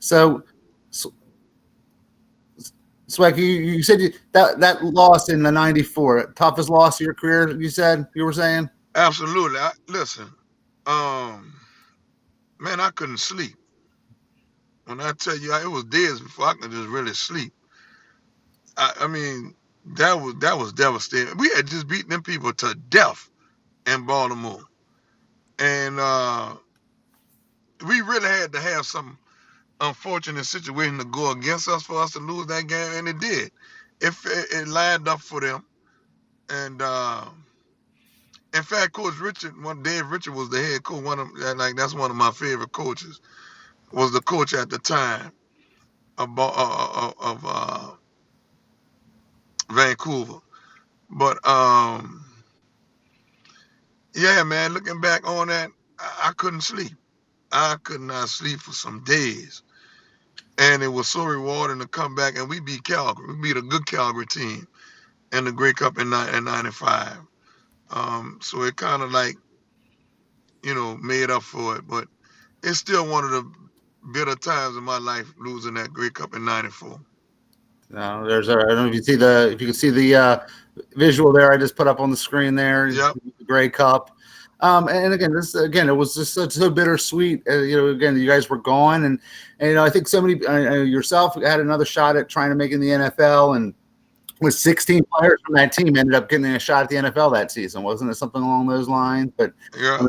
So, Swag, you said that loss in the '94, toughest loss of your career. You were saying. Absolutely. Listen, um, man, I couldn't sleep. When I tell you, it was days before I could just really sleep. I mean, that was devastating. We had just beaten them people to death in Baltimore, and we really had to have some unfortunate situation to go against us for us to lose that game, and it did. It lined up for them, and in fact, Coach Richard, Dave Richard was the head coach. That's one of my favorite coaches. Was the coach at the time of Vancouver. But yeah, man, looking back on that, I couldn't sleep. I could not sleep for some days, and it was so rewarding to come back and we beat Calgary. We beat a good Calgary team in the Grey Cup in '95. So it kind of like made up for it, but it's still one of the bitter times in my life losing that Grey Cup in '94. I don't know if you can see the visual there I just put up on the screen there, Yep. the Grey Cup. And again, it was just so bittersweet. Again, you guys were gone, and I think so many yourself had another shot at trying to make it in the NFL, and with 16 players from that team ended up getting a shot at the NFL that season, wasn't it? Something along those lines. But Yeah.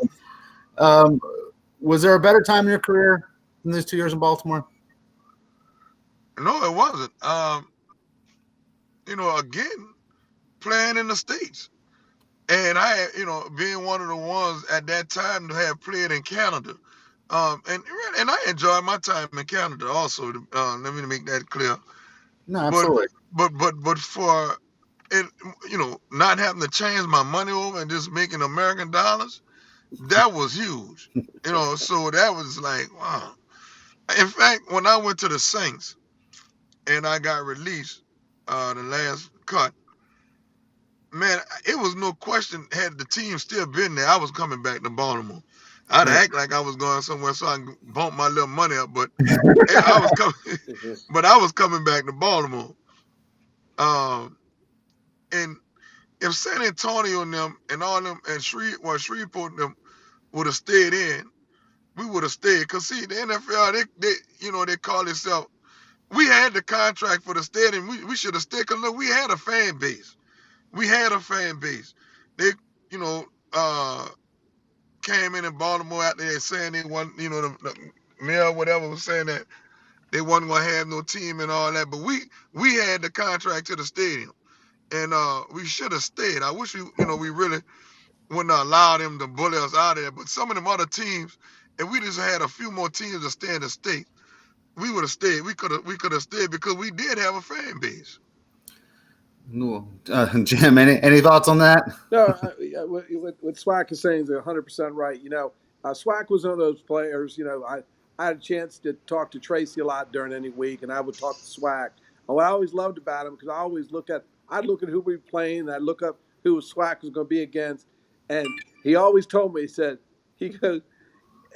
was there a better time in your career than those 2 years in Baltimore? No, it wasn't. Again, playing in the States. And being one of the ones at that time to have played in Canada. And I enjoyed my time in Canada also. Let me make that clear. No, But absolutely. but for it, not having to change my money over and just making American dollars, that was huge. So that was like, wow. In fact, when I went to the Saints and I got released, the last cut, man, it was no question. Had the team still been there, I was coming back to Baltimore. I'd Right. act like I was going somewhere so I can bump my little money up, but I was coming. But I was coming back to Baltimore. Um, and if San Antonio and them and all them and Shreveport and them would have stayed in, we would have stayed. Cause see, the NFL, they call themselves. We had the contract for the stadium. We should have stayed. Cause look, we had a fan base. We had a fan base. They, you know, uh, came in Baltimore out there saying they want, the mayor, whatever, was saying that they wasn't gonna have no team and all that. But we had the contract to the stadium, and we should have stayed. I wish we really wouldn't allow them to bully us out of there. But some of them other teams, if we just had a few more teams to stay in the state, we would have stayed. We could have stayed because we did have a fan base. No. Jim, any thoughts on that? No, what SWAC is saying is 100% right. SWAC was one of those players. I had a chance to talk to Tracy a lot during any week, and I would talk to SWAC. And what I always loved about him, because I'd look at who we were playing, and I'd look up who SWAC was going to be against, and he always told me, he goes,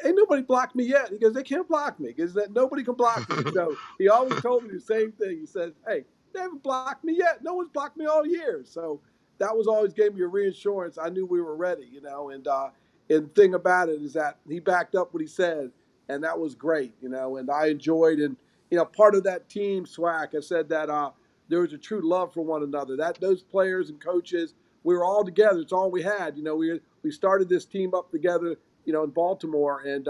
ain't nobody blocked me yet. He goes, they can't block me because that nobody can block me. So he always told me the same thing. He says, hey, they haven't blocked me yet. No one's blocked me all year. So that was always gave me a reassurance. I knew we were ready. And the thing about it is that he backed up what he said, and that was great. And I enjoyed, and part of that team, SWAC, I said that there was a true love for one another. That those players and coaches, we were all together. It's all we had. We started this team up together, in Baltimore, and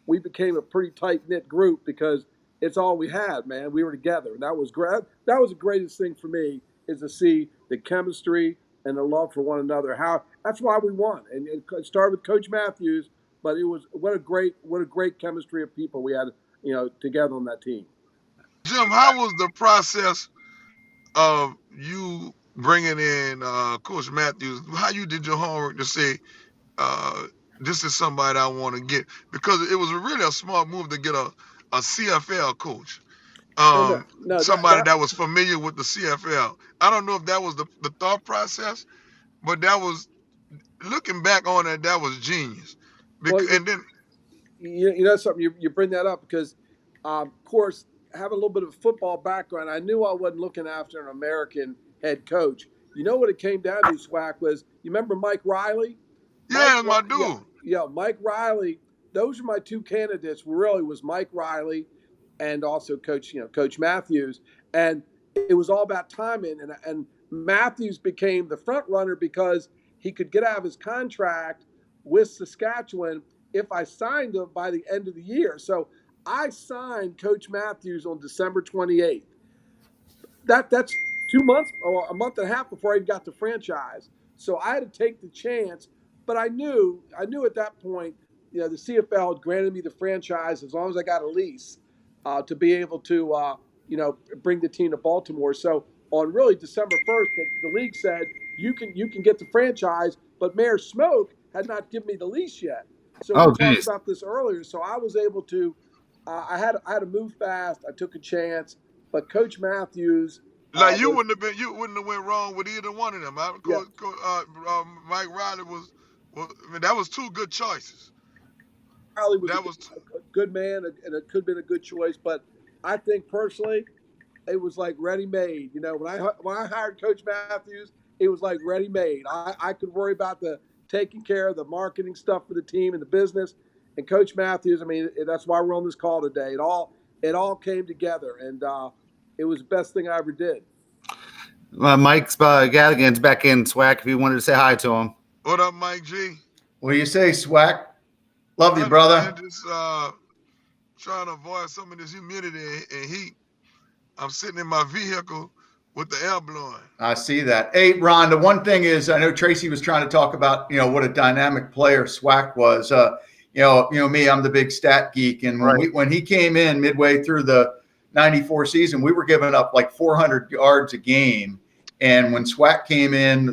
we became a pretty tight knit group because it's all we had, man. We were together, and that was great. That was the greatest thing for me is to see the chemistry and the love for one another. How that's why we won, and it started with Coach Matthews, but it was what a great chemistry of people we had, together on that team. Jim, how was the process of you bringing in Coach Matthews? How you did your homework to say uh, this is somebody I want to get? Because it was really a smart move to get a CFL coach, No, no, no. somebody that was familiar with the CFL. I don't know if that was the thought process, but that was looking back on it, that was genius. Well, And then you know something. You bring that up because Of course, having a little bit of a football background, I knew I wasn't looking after an American head coach. You know what it came down to, SWAC, was you remember Mike Riley? Yeah, my dude. Mike Riley. Those are my two candidates. Really, was Mike Riley, and also Coach Matthews. And it was all about timing. And Matthews became the front runner because he could get out of his contract with Saskatchewan if I signed him by the end of the year. So I signed Coach Matthews on December 28th. That's 2 months or a month and a half before I even got the franchise. So I had to take the chance, but I knew at that point, the CFL had granted me the franchise as long as I got a lease to be able to, bring the team to Baltimore. So on really December 1st, the league said you can get the franchise, but Mayor Smoke had not given me the lease yet. So we talked about this earlier. So I was able to, I had to move fast. I took a chance, but Coach Matthews. Like you wouldn't have went wrong with either one of them. Mike Riley was that was two good choices. Riley was a good man, and it could have been a good choice. But I think personally, it was like ready made. When I hired Coach Matthews, it was like ready made. I could worry about the taking care of the marketing stuff for the team and the business. And Coach Matthews, I mean, that's why we're on this call today. It all came together, and it was the best thing I ever did. Mike's Gallagher's back in, SWAC, if you wanted to say hi to him. What up, Mike G? What do you say, SWAC? Love you, brother. Man, just trying to avoid some of this humidity and heat. I'm sitting in my vehicle with the air blowing. I see that. Hey, Ron, the one thing is, I know Tracy was trying to talk about, what a dynamic player SWAC was. Me, I'm the big stat geek. And when he came in midway through the 94 season, we were giving up like 400 yards a game. And when SWAC came in,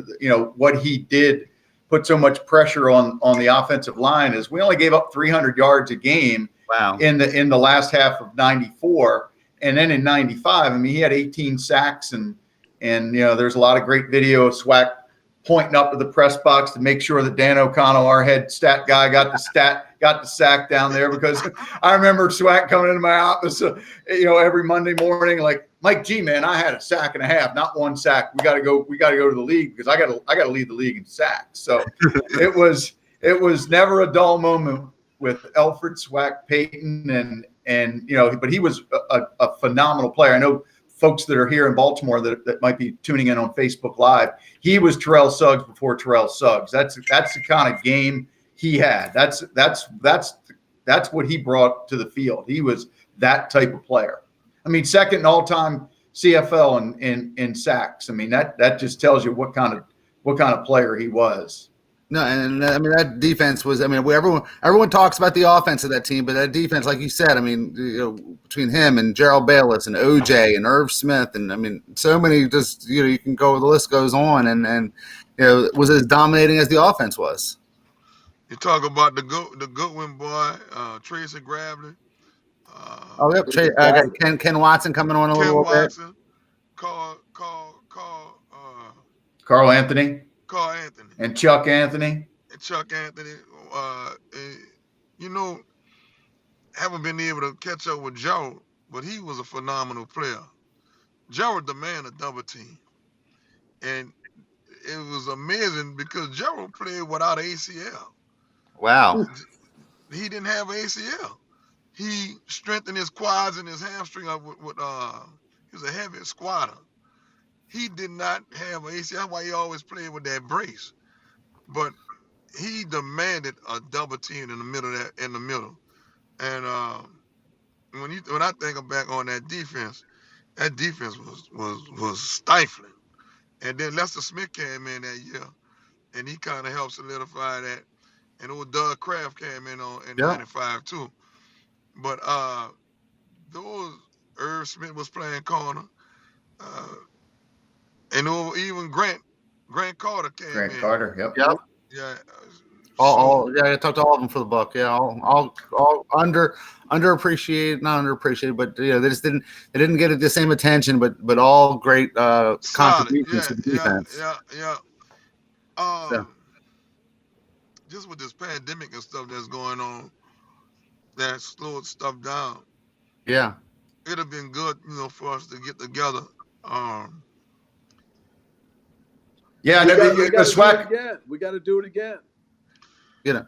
what he did put so much pressure on the offensive line is we only gave up 300 yards a game. Wow. In the last half of 94. And then in 95, I mean, he had 18 sacks and there's a lot of great video of SWAC pointing up to the press box to make sure that Dan O'Connell, our head stat guy, got the sack down there, because I remember SWAC coming into my office, every Monday morning, like, Mike G, man, I had a sack and a half, not one sack. We got to go to the league because I got to lead the league in sacks. So it was never a dull moment with Elfrid, SWAC, Payton, but he was a phenomenal player. I know folks that are here in Baltimore that might be tuning in on Facebook Live. He was Terrell Suggs before Terrell Suggs. That's the kind of game he had. That's what he brought to the field. He was that type of player. I mean, second in all-time CFL in sacks. I mean, that just tells you what kind of player he was. No, and I mean, that defense was. I mean, everyone talks about the offense of that team, but that defense, like you said, I mean, between him and Gerald Bayless and OJ and Irv Smith, and I mean, so many. Just you can go. The list goes on, and was as dominating as the offense was. You talk about the Goodwin boy, Tracy Gravely. I got Ken Watson coming on a little bit. Carl Anthony. And Chuck Anthony. Haven't been able to catch up with Joe, but he was a phenomenal player. Joe the man of double team. And it was amazing because Joe played without ACL. Wow. He didn't have ACL. He strengthened his quads and his hamstring up with he was a heavy squatter. He did not have an ACL. That's why he always played with that brace. But he demanded a double team in the middle. And when I think back on that defense was stifling. And then Lester Smith came in that year, and he kind of helped solidify that. And old Doug Kraft came in in 95 too. But those Irv Smith was playing corner. And even Grant Carter came in. Grant Carter, yep. Yeah. I talked to all of them for the book. Yeah, all underappreciated, not underappreciated, but they just didn't get the same attention. But all great contributions to the defense. Yeah. Just with this pandemic and stuff that's going on, that slowed stuff down. Yeah. It'd have been good, for us to get together. Yeah, We no, got the to do it SWAC. again. We got to do it again. I'm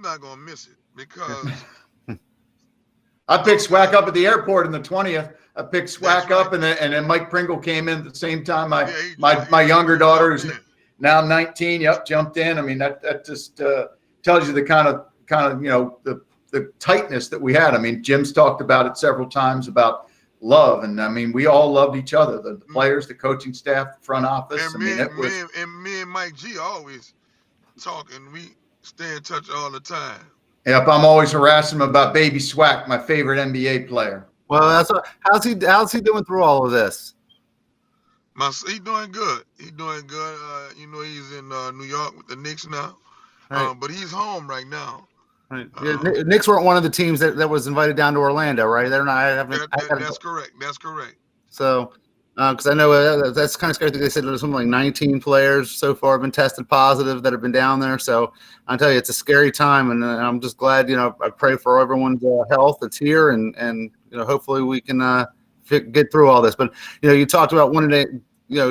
not gonna miss it because I picked SWAC up at the airport in the 20th. I picked SWAC right. up, and then Mike Pringle came in at the same time. Yeah, My younger daughter, who's in. now 19, jumped in. I mean, that just tells you the kind of the tightness that we had. I mean, Jim's talked about it several times about love, and I mean, we all loved each other, the players, the coaching staff, the front office. And me and Mike G always talking. We stay in touch all the time. Yep, I'm always harassing him about Baby SWAC, my favorite NBA player. Well, how's he doing through all of this? He's doing good. He's doing good. He's in New York with the Knicks now. Right. But he's home right now. Right. Knicks weren't one of the teams that was invited down to Orlando, right? They're not. That's correct. That's correct. So, because I know that's kind of scary. They said there's something like 19 players so far have been tested positive that have been down there. So I'll tell you, it's a scary time, and I'm just glad. I pray for everyone's health that's here, and hopefully we can get through all this. But you talked about wanting to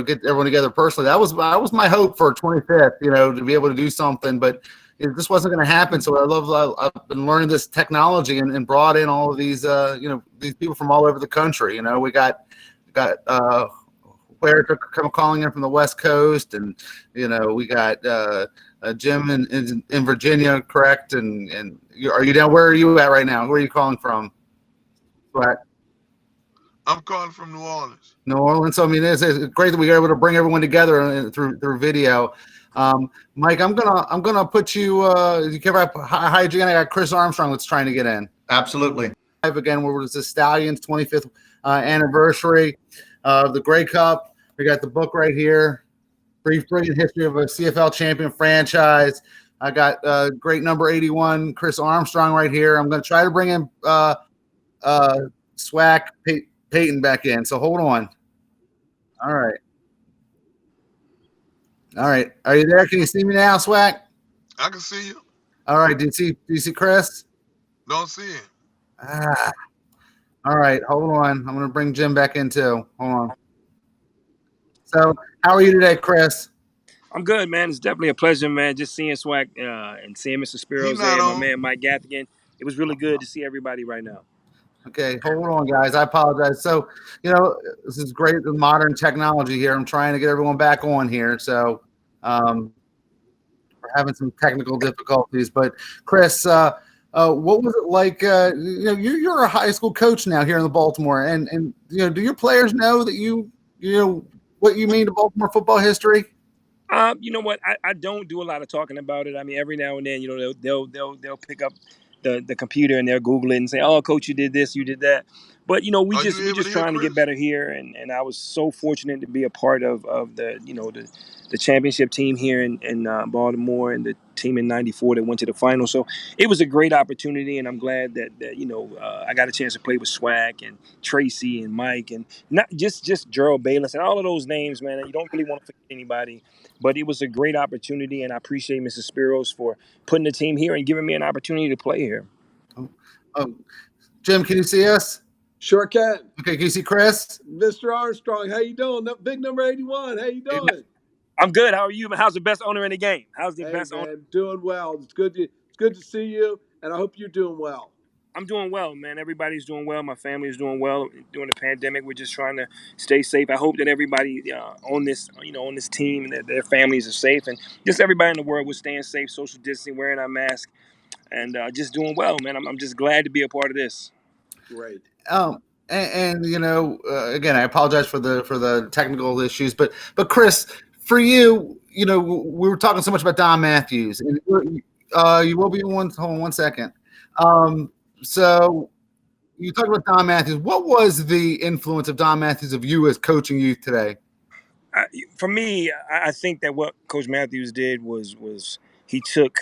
get everyone together personally. That was my hope for 25th. To be able to do something, but this wasn't going to happen. So I've been learning this technology and brought in all of these these people from all over the country. We got Huerta calling in from the West Coast, and we got Jim in Virginia, correct? And are you down? Where are you at right now? Where are you calling from? SWAC? I'm calling from New Orleans. New Orleans. So I mean, it's great that we were able to bring everyone together through video. Mike, I'm gonna put you. You care about hygiene? I got Chris Armstrong that's trying to get in. Absolutely. Live again. Where was the Stallions 25th anniversary of the Grey Cup? We got the book right here. Brief history of a CFL champion franchise. I got great number 81, Chris Armstrong right here. I'm going to try to bring in SWAC Payton back in. So hold on. All right. Are you there? Can you see me now, SWAC? I can see you. All right. Do you see Chris? Don't see him. All right. Hold on. I'm going to bring Jim back in too. Hold on. So how are you today, Chris? I'm good, man. It's definitely a pleasure, man. Just seeing SWAC and seeing Mr. Spiros there, my man Mike Gaffigan. It was really good to see everybody right now. Okay, hold on, guys. I apologize. So, this is great, the modern technology here. I'm trying to get everyone back on here. So, we're having some technical difficulties. But, Chris, what was it like? You're a high school coach now here in the Baltimore, and do your players know that you what you mean to Baltimore football history? You know what? I don't do a lot of talking about it. I mean, every now and then, they'll pick up the computer and they'll Google it and say, "Oh, coach, you did this, you did that." But we just trying to get better here, and I was so fortunate to be a part of the championship team here in Baltimore, and the team in '94 that went to the final. So it was a great opportunity, and I'm glad that I got a chance to play with SWAC and Tracy and Mike, and not just Gerald Bayless and all of those names, man. You don't really want to forget anybody, but it was a great opportunity, and I appreciate Mrs. Spiros for putting the team here and giving me an opportunity to play here. Jim, can you see us? Sure can. Okay, can you see Chris? Mr. Armstrong, how you doing? Big number 81, how you doing? I'm good. How are you? How's the best owner in the game? How's the best owner? Doing well. It's good to see you, and I hope you're doing well. I'm doing well, man. Everybody's doing well. My family is doing well. During the pandemic, we're just trying to stay safe. I hope that everybody on this team and that their families are safe, and just everybody in the world, we're staying safe, social distancing, wearing our mask, and just doing well, man. I'm just glad to be a part of this. Great. And again, I apologize for the technical issues, but Chris, for you, we were talking so much about Don Matthews, and you will be hold on one second. So you talked about Don Matthews. What was the influence of Don Matthews of you as coaching youth today? For me, I think that what Coach Matthews did was he took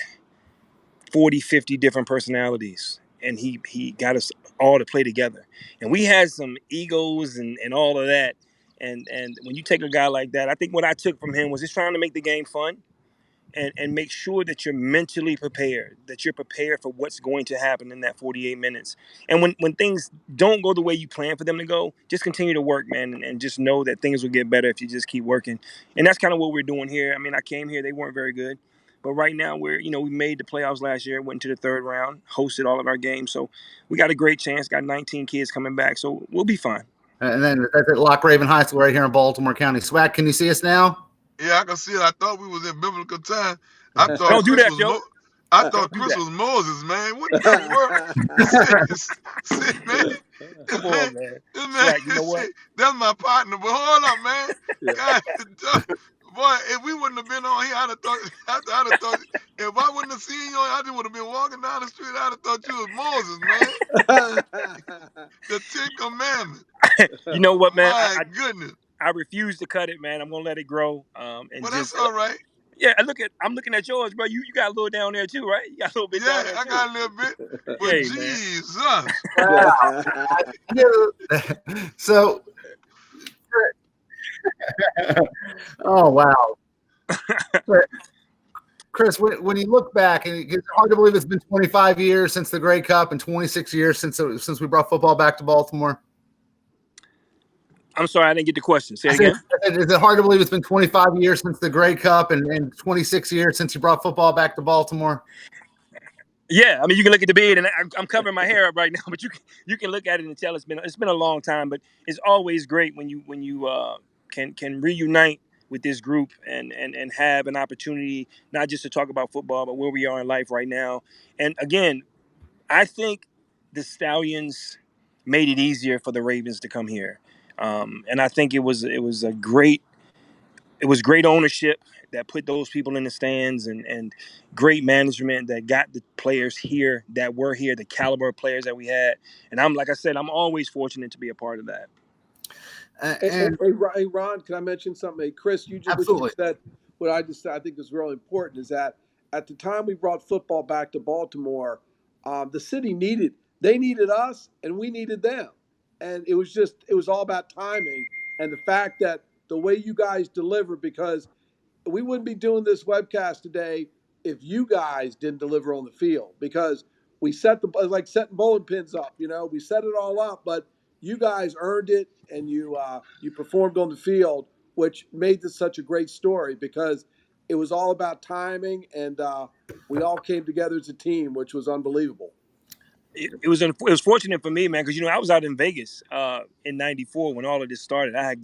40, 50 different personalities, and he got us all to play together. And we had some egos and all of that. And when you take a guy like that, I think what I took from him was just trying to make the game fun. and make sure that you're mentally prepared, that you're prepared for what's going to happen in that 48 minutes. And when things don't go the way you plan for them to go, just continue to work, man, and just know that things will get better if you just keep working. And that's kind of what we're doing here. I mean, I came here, they weren't very good. But right now, we made the playoffs last year, went to the third round, hosted all of our games. So we got a great chance, got 19 kids coming back. So we'll be fine. And then that's at Lock Raven High School right here in Baltimore County. SWAC, can you see us now? Yeah, I can see it. I thought we was in biblical time. I thought Don't do Chris that, was Joe. I thought Chris was Moses, man. What the world? Shit, man. Come on, man. This man, SWAC, you know what? shit, that's my partner. But hold up, man. God, boy, if we wouldn't have been on here, I'd have thought. If I wouldn't have seen you, I just would have been walking down the street. I'd have thought you was Moses, man. The 10 Commandments. You know what, man? My goodness. I refuse to cut it, man. I'm gonna let it grow. Well, that's all right. Yeah, I'm looking at yours, bro. You got a little down there too, right? You got a little bit down there too. I got a little bit. But Hey, Jesus. Wow. So, oh wow, Chris, when you look back, and it's hard to believe it's been 25 years since the Grey Cup and 26 years since we brought football back to Baltimore. I'm sorry, I didn't get the question. Say it again. Is it hard to believe it's been 25 years since the Grey Cup and 26 years since you brought football back to Baltimore? Yeah, I mean, you can look at the beard, and I'm covering my hair up right now, but you can look at it and tell it's been a long time. But it's always great when you can reunite with this group and have an opportunity not just to talk about football, but where we are in life right now. And again, I think the Stallions made it easier for the Ravens to come here. And I think it was great ownership that put those people in the stands and great management that got the players here that were here, the caliber of players that we had. And I'm always fortunate to be a part of that. Hey, Ron, can I mention something? Hey, Chris, you just said what I just said. I think is really important is that at the time we brought football back to Baltimore, the city needed us and we needed them. And it was all about timing and the fact that the way you guys delivered, because we wouldn't be doing this webcast today if you guys didn't deliver on the field, because we set like setting bowling pins up, we set it all up, but you guys earned it and you performed on the field, which made this such a great story because it was all about timing and we all came together as a team, which was unbelievable. It was fortunate for me, man, because I was out in Vegas in '94 when all of this started. I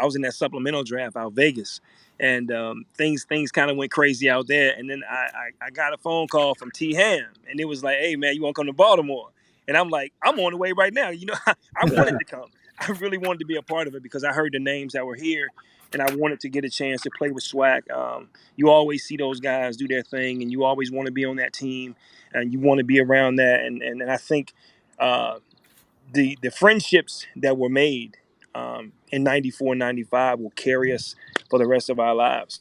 was in that supplemental draft out Vegas, and things kind of went crazy out there. And then I got a phone call from T Ham, and it was like, "Hey, man, you want to come to Baltimore?" And I'm like, "I'm on the way right now." I wanted to come. I really wanted to be a part of it because I heard the names that were here, and I wanted to get a chance to play with SWAC. You always see those guys do their thing, and you always want to be on that team. And you want to be around that, and I think the friendships that were made in '94 and '95 will carry us for the rest of our lives.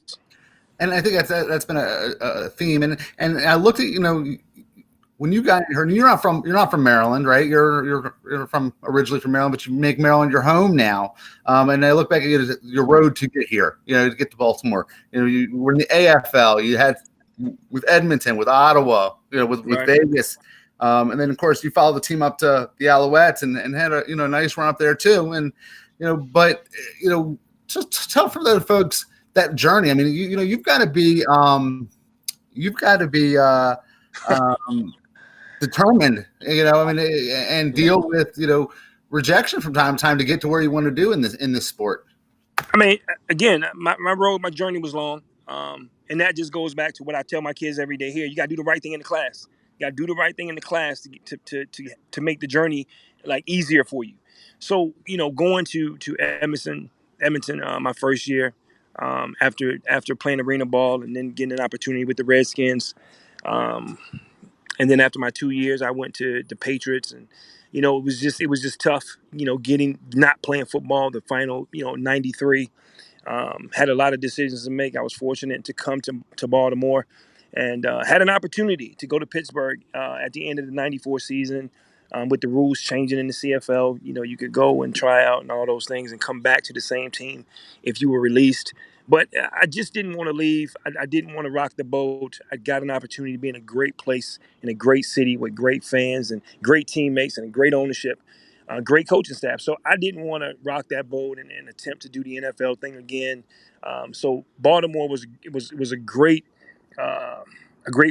And I think that's been a theme. And I looked at when you got here, you're not from Maryland, right? You're from originally from Maryland, but you make Maryland your home now. And I look back at your road to get here, to get to Baltimore. You were in the AFL. You had with Edmonton, with Ottawa, with Vegas. And then of course you followed the team up to the Alouettes and had a nice run up there too. And but just tell for the folks that journey. I mean, you've got to be determined, and deal with rejection from time to time to get to where you want to do in this sport. I mean, again, my journey was long. And that just goes back to what I tell my kids every day here. You got to do the right thing in the class. You got to do the right thing in the class to make the journey like easier for you. So, going to Edmonton, my first year, after playing arena ball and then getting an opportunity with the Redskins. And then after my 2 years, I went to the Patriots, and it was just tough, not playing football the final, '93. Had a lot of decisions to make. I was fortunate to come to Baltimore and had an opportunity to go to Pittsburgh at the end of the '94 season with the rules changing in the CFL. You could go and try out and all those things and come back to the same team if you were released. But I just didn't want to leave. I didn't want to rock the boat. I got an opportunity to be in a great place, in a great city with great fans and great teammates and great ownership, great coaching staff. So I didn't want to rock that boat and attempt to do the NFL thing again. So Baltimore was a great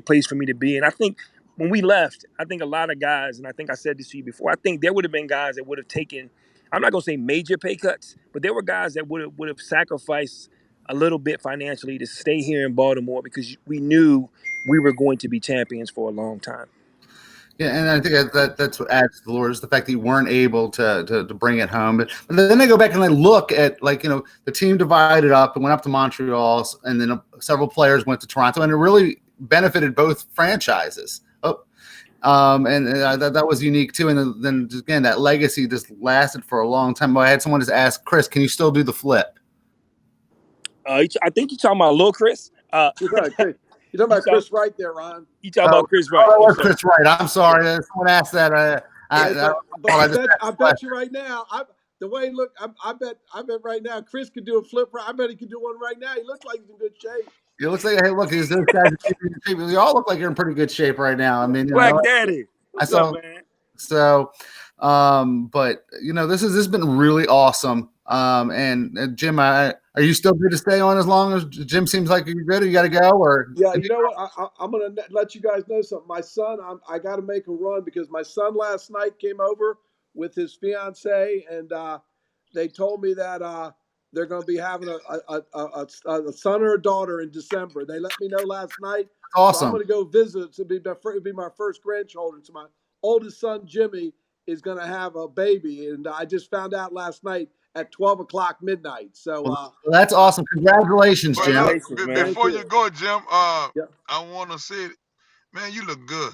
place for me to be. And I think when we left, I think a lot of guys, and I think I said this to you before, I think there would have been guys that would have taken, I'm not going to say major pay cuts, but there were guys that would have sacrificed a little bit financially to stay here in Baltimore because we knew we were going to be champions for a long time. Yeah, and I think that's what adds to the lure is the fact that you weren't able to bring it home. But then I go back and I look at, like, you know, the team divided up and went up to Montreal, and then several players went to Toronto, and it really benefited both franchises. That was unique too. And then again, that legacy just lasted for a long time. I had someone just ask, Chris, can you still do the flip? I think you're talking about little Chris. You're talking about Chris Wright there, Ron. You talking about Chris Wright? Oh, Chris Wright. I'm sorry. Someone asked that. I bet you right now. The way he looked, I bet right now Chris could do a flip. I bet he could do one right now. He looks like he's in good shape. It looks like, hey, look, those guys. You all look like you're in pretty good shape right now. I mean, Black Daddy. What's up, man? So, but you know, this has been really awesome. And Jim, are you still good to stay on as long as Jim seems like you're good? Or you got to go, or yeah, you know what? I'm gonna let you guys know something. My son, I got to make a run because my son last night came over with his fiance, and they told me that they're going to be having a son or a daughter in December. They let me know last night. Awesome. So I'm going to go visit. It'll be my first grandchildren. So my oldest son, Jimmy, is going to have a baby, and I just found out last night at 12 o'clock midnight. So well, that's awesome. Congratulations, Jim. Before you go, Jim, I want to say, man, you look good.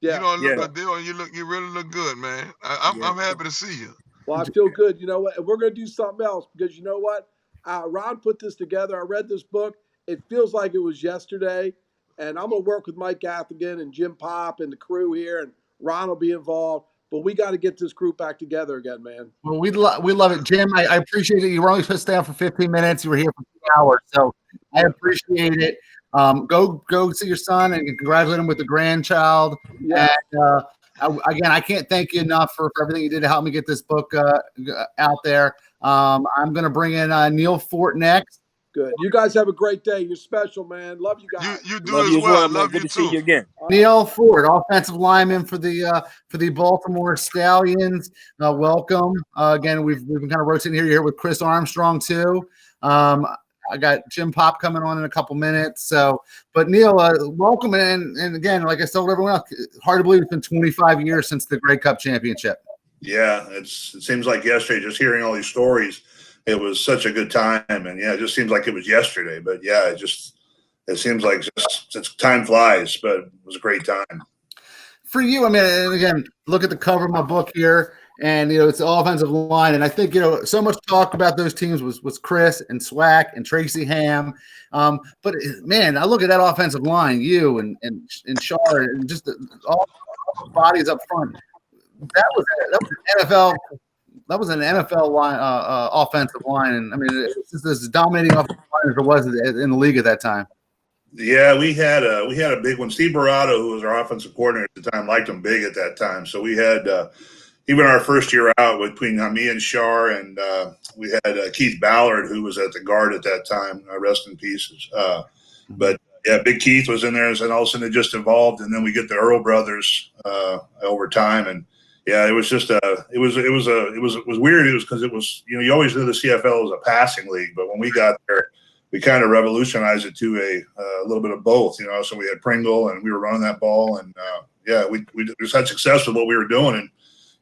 Yeah. You don't look a deal. You really look good, man. I'm happy to see you. Well, I feel good. You know what? And we're going to do something else because you know what? Ron put this together. I read this book. It feels like it was yesterday. And I'm going to work with Mike Gaffigan and Jim Pop and the crew here. And Ron will be involved. But we got to get this group back together again, man. Well, we love it. Jim, I appreciate it. You were only supposed to stay on for 15 minutes. You were here for 2 hours. So I appreciate it. Go see your son and congratulate him with the grandchild. Yeah. And, again, I can't thank you enough for everything you did to help me get this book out there. I'm going to bring in Neal Fort next. Good. You guys have a great day. You're special, man. Love you guys. You do as well. Love you Good to too. see you again. Neal Fort, offensive lineman for the Baltimore Stallions. Welcome. Again, we've been kind of rotating here. You're here with Chris Armstrong too. I got Jim Pop coming on in a couple minutes. So, but Neal, welcome. And again, like I told everyone else, hard to believe it's been 25 years since the Grey Cup championship. Yeah, it seems like yesterday, just hearing all these stories. It was such a good time. And yeah, it just seems like it was yesterday, but yeah, it seems like just time flies, but it was a great time. For you, I mean, and again, look at the cover of my book here. And, you know, it's the offensive line. And I think, you know, so much talk about those teams was Chris and SWAC and Tracy Ham. But, man, I look at that offensive line, you and Shar and just all the bodies up front. That was an NFL. That was an NFL line, offensive line. And, I mean, it's just as dominating offensive line as there was in the league at that time. Yeah, we had a big one. Steve Barrato, who was our offensive coordinator at the time, liked him big at that time. So we had even our first year out between me and Shar, and we had Keith Ballard, who was at the guard at that time, rest in pieces. But yeah, Big Keith was in there, and all of a sudden it just evolved, and then we get the Earl brothers over time, and yeah, it was just it was weird. It was because it was, you know, you always knew the CFL was a passing league, but when we got there, we kind of revolutionized it to a little bit of both, you know. So we had Pringle, and we were running that ball, and yeah, we just had success with what we were doing, and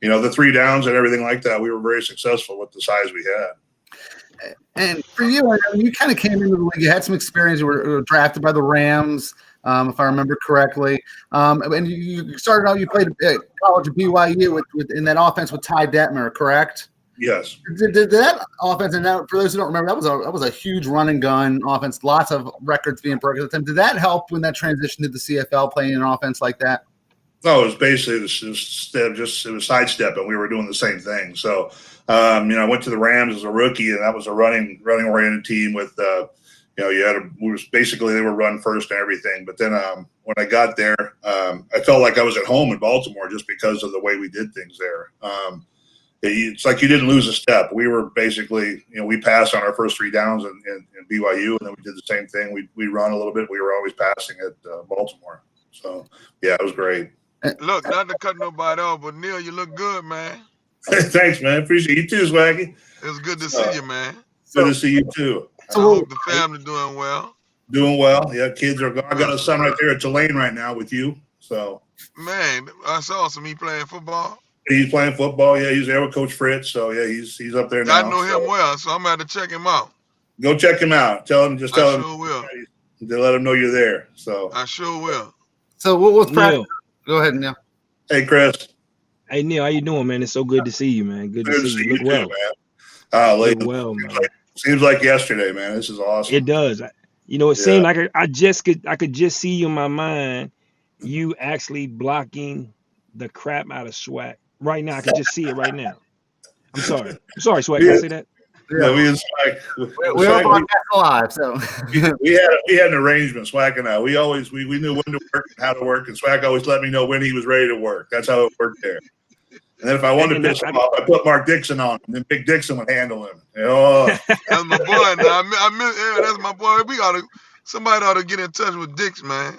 you know, the 3 downs and everything like that, we were very successful with the size we had. And for you, I mean, you kind of came into the league. You had some experience. You were drafted by the Rams, if I remember correctly. And you started out. You played at college at BYU in that offense with Ty Detmer, correct? Yes. Did that offense, and that, for those who don't remember, that was a huge run and gun offense. Lots of records being broken at the time. Did that help when that transition to the CFL, playing an offense like that? No, it was basically it was sidestepping. We were doing the same thing. So, you know, I went to the Rams as a rookie, and that was a running oriented team with, you know, they were run first and everything. But then when I got there, I felt like I was at home in Baltimore just because of the way we did things there. It's like you didn't lose a step. We were basically, you know, we passed on our first 3 downs in BYU, and then we did the same thing. We run a little bit. We were always passing at Baltimore. So, yeah, it was great. Look, not to cut nobody off, but Neal, you look good, man. Thanks, man. Appreciate you too, Swaggy. It's good to see you, man. Good to see you too. I hope the family doing well. Doing well. Yeah, kids are gone. I got a son right there at Tulane right now with you. So, man, that's awesome. He playing football. He's playing football. Yeah, he's there with Coach Fritz. So yeah, he's up there now. I know him well, so I'm going to check him out. Go check him out. Tell him I sure will. To let him know you're there. So I sure will. So what was practice? Go ahead, Neal. Hey, Chris. Hey, Neal, how you doing, man? It's so good to see you, man. Good to see you. Look well, man. Look well, man. Seems like yesterday, man. This is awesome. It does. You know, it seemed like I could just see you in my mind. You actually blocking the crap out of SWAC right now. I can just see it right now. I'm sorry, SWAC. Can I say that? Yeah, we SWAC. We are broadcast live, so we had an arrangement. SWAC and I. We knew when to work and how to work, and SWAC always let me know when he was ready to work. That's how it worked there. And then if I wanted to piss him off, I put Mark Dixon on him, and then Big Dixon would handle him. Oh, that's my boy. Now I miss. That's my boy. Somebody ought to get in touch with Dix, man.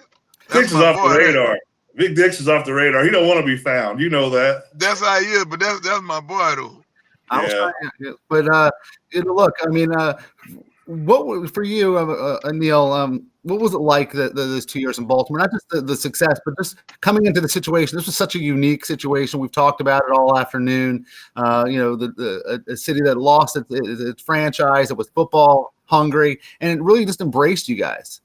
Dix is off the radar. Big Dix is off the radar. He don't want to be found. You know that. That's how he is, but that's my boy though. But look, I mean, what for you, Neal? What was it like those 2 years in Baltimore? Not just the success, but just coming into the situation. This was such a unique situation. We've talked about it all afternoon. You know, a city that lost its franchise. It was football hungry, and it really just embraced you guys.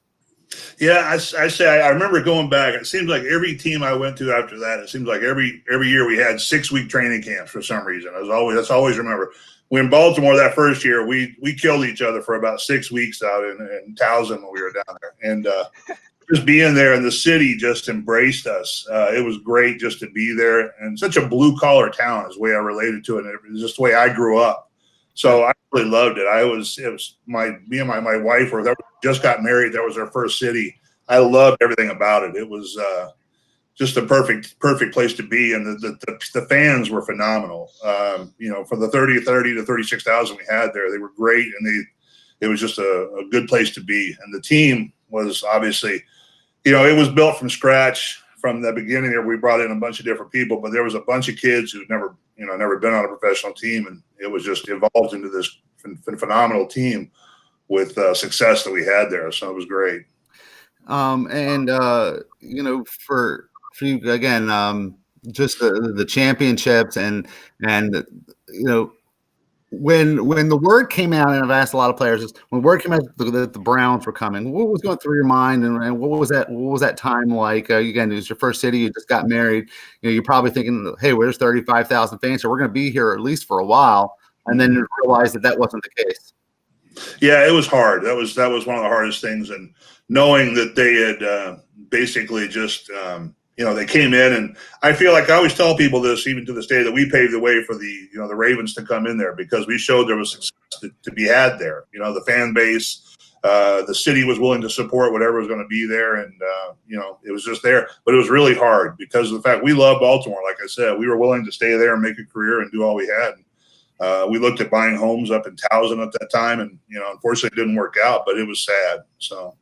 Yeah, I remember going back. It seems like every team I went to after that, it seems like every year we had 6-week training camps for some reason. That's always remember. When in Baltimore that first year, we killed each other for about 6 weeks out in Towson when we were down there. And just being there, and the city just embraced us. It was great just to be there, and such a blue collar town is the way I related to it. And it was just the way I grew up. So I really loved it. Me and my wife just got married. That was our first city. I loved everything about it. It was just a perfect place to be. And the fans were phenomenal. You know, from the 30 to 36,000 we had there, they were great. And it was just a good place to be. And the team was obviously, you know, it was built from scratch from the beginning. There, we brought in a bunch of different people, but there was a bunch of kids who'd never been on a professional team, and it was just evolved into this phenomenal team with success that we had there. So it was great. You know, for you again, just the championships and you know, when the word came out, and I've asked a lot of players, when word came out that the Browns were coming, what was going through your mind, and what was that time like? Again, it was your first city, you just got married. You know, you're probably thinking, hey, where's 35,000 fans, so we're going to be here at least for a while, and then you realize that wasn't the case. Yeah, it was hard. That was one of the hardest things, and knowing that they had basically just you know, they came in, and I feel like I always tell people this, even to this day, that we paved the way for the Ravens to come in there, because we showed there was success to be had there. You know, the fan base, the city was willing to support whatever was going to be there, and you know, it was just there. But it was really hard because of the fact we love Baltimore. Like I said, we were willing to stay there and make a career and do all we had. We looked at buying homes up in Towson at that time, and you know, unfortunately, it didn't work out. But it was sad. So.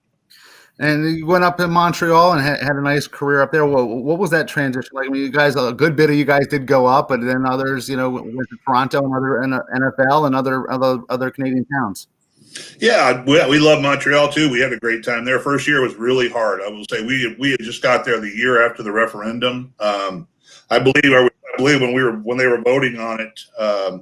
And you went up in Montreal and had a nice career up there. What was that transition like? I mean, you guys, a good bit of you guys did go up, but then others, you know, went to Toronto and other NFL and other Canadian towns. Yeah, we love Montreal too. We had a great time there. First year was really hard. I will say we had just got there the year after the referendum. I believe when they were voting on it,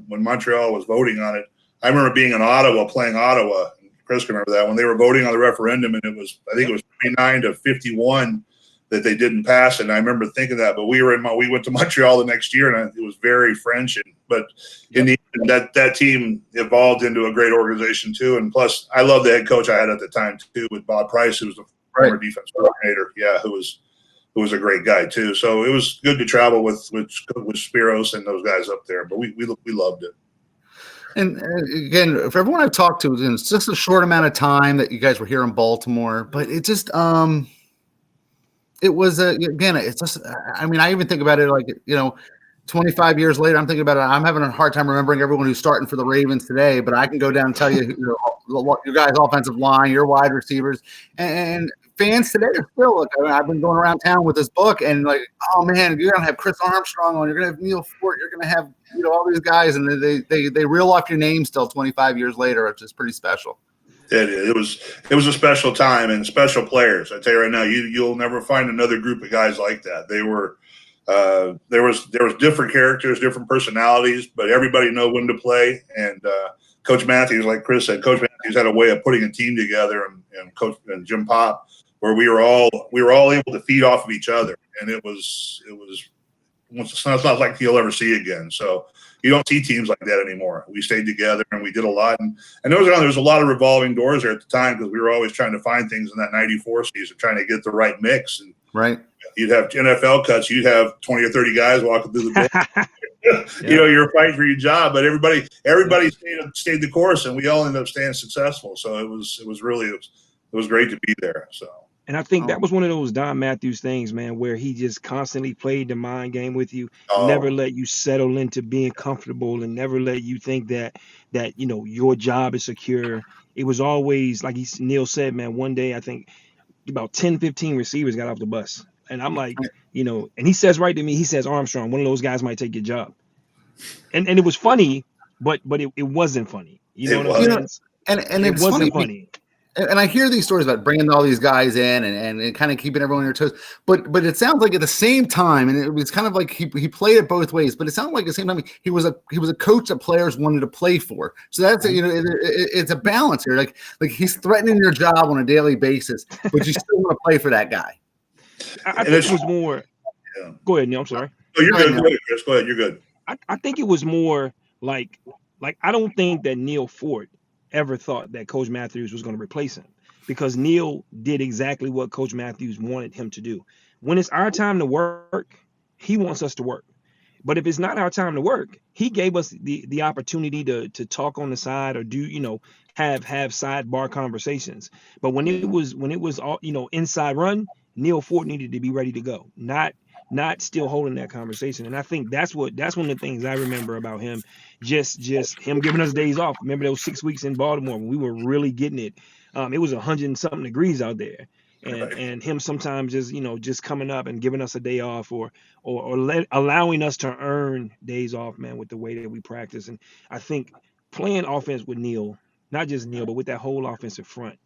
when Montreal was voting on it, I remember being in Ottawa playing Ottawa. Chris can remember that when they were voting on the referendum, and I think it was 29 to 51 that they didn't pass. And I remember thinking that, but we went to Montreal the next year, and it was very French. But in the end, that team evolved into a great organization too. And plus, I love the head coach I had at the time too, with Bob Price, who was the former defense coordinator. Yeah, who was a great guy too. So it was good to travel with Spiros and those guys up there. But we loved it. And again, for everyone I've talked to, it's just a short amount of time that you guys were here in Baltimore, but it just, it was again, it's just, I mean, I even think about it like, 25 years later, I'm thinking about it. I'm having a hard time remembering everyone who's starting for the Ravens today, but I can go down and tell you, your guys' offensive line, your wide receivers, and fans today are still. Look, I've been going around town with this book, and like, oh man, you're gonna have Chris Armstrong on, you're gonna have Neal Fort, you're gonna have all these guys, and they reel off your name still 25 years later, which is pretty special. It was a special time and special players. I tell you right now, you'll never find another group of guys like that. They were. There was different characters, different personalities, but everybody know when to play. And Coach Matthews, like Chris said, Coach Matthews had a way of putting a team together, and Coach and Jim Pop, where we were all able to feed off of each other, and it was it's not like you'll ever see again. So you don't see teams like that anymore. We stayed together and we did a lot, and there was a lot of revolving doors there at the time because we were always trying to find things in that '94 season, trying to get the right mix. And right. You'd have NFL cuts. You'd have 20 or 30 guys walking through the door. You're fighting for your job, but everybody stayed the course, and we all ended up staying successful. So it was great to be there. So. And I think that was one of those Don Matthews things, man, where he just constantly played the mind game with you, never let you settle into being comfortable, and never let you think that your job is secure. It was always, like Neal said, man, one day I think about 10, 15 receivers got off the bus. And I'm like, and he says right to me, he says, Armstrong, one of those guys might take your job. And it was funny, but it wasn't funny. You know what I'm saying? And it wasn't funny. And I hear these stories about bringing all these guys in and kind of keeping everyone on their toes. But it sounds like at the same time, and it was kind of like he played it both ways, but it sounded like at the same time he was a coach that players wanted to play for. So that's it's a balance here. Like he's threatening your job on a daily basis, but you still want to play for that guy. I think it was more. Yeah. Go ahead, Neal. I'm sorry. No, you're good. Go ahead, Chris. Go ahead. You're good. I think it was more like I don't think that Neal Fort ever thought that Coach Matthews was going to replace him, because Neal did exactly what Coach Matthews wanted him to do. When it's our time to work, he wants us to work. But if it's not our time to work, he gave us the opportunity to talk on the side or do, have sidebar conversations. But when it was all, inside run, Neal Fort needed to be ready to go, not still holding that conversation. And I think that's one of the things I remember about him, just him giving us days off. Remember those 6 weeks in Baltimore when we were really getting it. It was 100 and something degrees out there. And him sometimes just coming up and giving us a day off or allowing us to earn days off, man, with the way that we practice. And I think playing offense with Neal, not just Neal, but with that whole offensive front,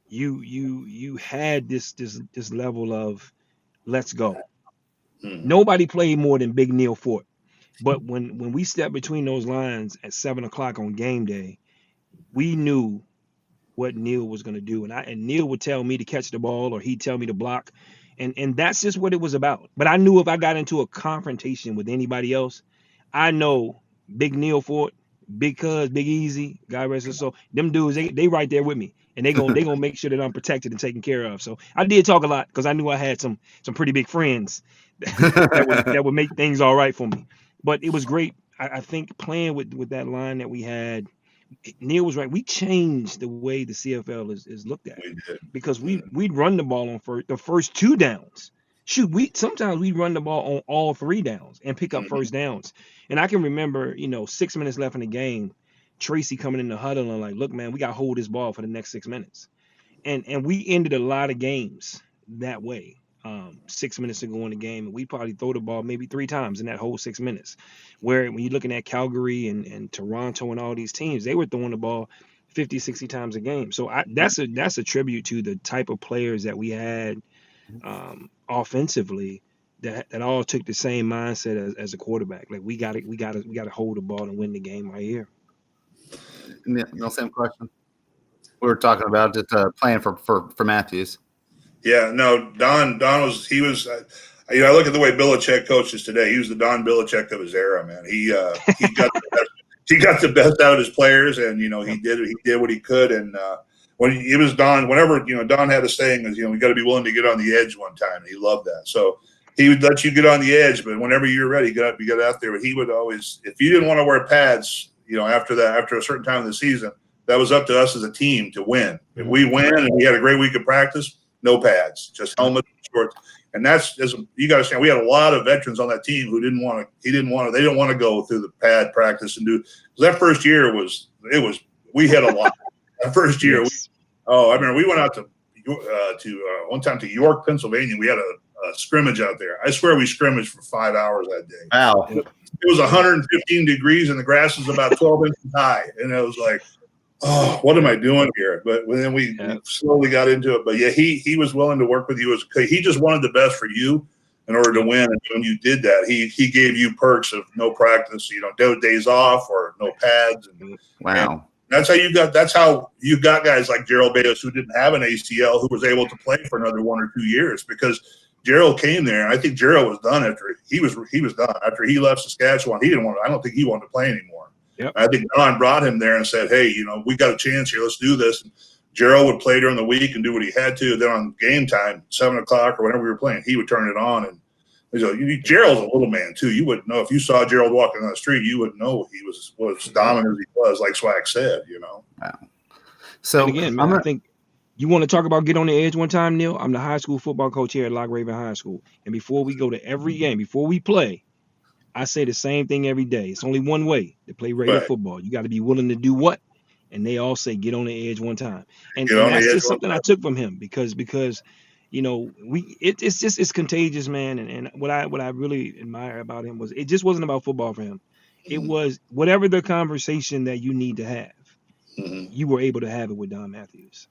you had this level of let's go. Nobody played more than Big Neal Fort. But when we stepped between those lines at 7:00 on game day, we knew what Neal was going to do. And Neal would tell me to catch the ball or he'd tell me to block. And that's just what it was about. But I knew if I got into a confrontation with anybody else, I know Big Neal Fort, Big Cuz, Big Easy, God rest his soul, them dudes, they right there with me. And they gonna make sure that I'm protected and taken care of. So I did talk a lot because I knew I had some pretty big friends that would make things all right for me. But it was great. I think playing with that line that we had, Neal was right. We changed the way the CFL is looked at, because we'd run the ball on the first 2 downs. Sometimes we run the ball on all 3 downs and pick up first downs. And I can remember, 6 minutes left in the game, Tracy coming in the huddle and like, look, man, we got to hold this ball for the next 6 minutes. And we ended a lot of games that way. 6 minutes to go in the game, and we probably throw the ball maybe 3 times in that whole 6 minutes. Where when you're looking at Calgary and Toronto and all these teams, they were throwing the ball 50, 60 times a game. So that's a tribute to the type of players that we had offensively that all took the same mindset as a quarterback. Like we got to hold the ball and win the game right here. No, same question. We were talking about just playing for Matthews. Yeah, no, Don was I look at the way Belichick coaches today. He was the Don Belichick of his era, man. He got the best out of his players, and he did what he could. And when it was Don, whenever Don had a saying is we got to be willing to get on the edge one time. And he loved that, so he would let you get on the edge, but whenever you're ready, you got out there. But he would always, if you didn't want to wear pads, after a certain time of the season, that was up to us as a team to win. If we win and we had a great week of practice, no pads, just helmet, shorts. And that's, as you got to understand, we had a lot of veterans on that team who they didn't want to go through the pad practice and do. That first year we had a lot. That first year, Yes. I remember we went out to one time to York, Pennsylvania. We had a scrimmage out there. I swear we scrimmaged for 5 hours that day. Wow. It was 115 degrees and the grass was about 12 inches high. And it was like, oh, what am I doing here? But then we slowly got into it. But yeah, he was willing to work with you. He just wanted the best for you in order to win. And when you did that, he gave you perks of no practice, days off or no pads. Wow. And that's how you got guys like Gerald Bayos who didn't have an ACL who was able to play for another 1 or 2 years, because Gerald came there, and I think Gerald was done after he was done after he left Saskatchewan. I don't think he wanted to play anymore. Yep. I think Don brought him there and said, hey, we got a chance here. Let's do this. And Gerald would play during the week and do what he had to. Then on game time, 7 o'clock or whenever we were playing, he would turn it on. And Gerald's a little man too. You wouldn't know if you saw Gerald walking on the street. You wouldn't know he was dominant as he was, like SWAC said. Wow. So and again, man, I think you want to talk about get on the edge one time, Neal. I'm the high school football coach here at Lock Raven High School, and before we go to every game, before we play, I say the same thing every day. It's only one way to play regular football. You got to be willing to do what? And they all say get on the edge one time, and that's just something I took from him because. It's contagious, man. And what I really admire about him was it just wasn't about football for him. It was whatever the conversation that you need to have, you were able to have it with Don Matthews.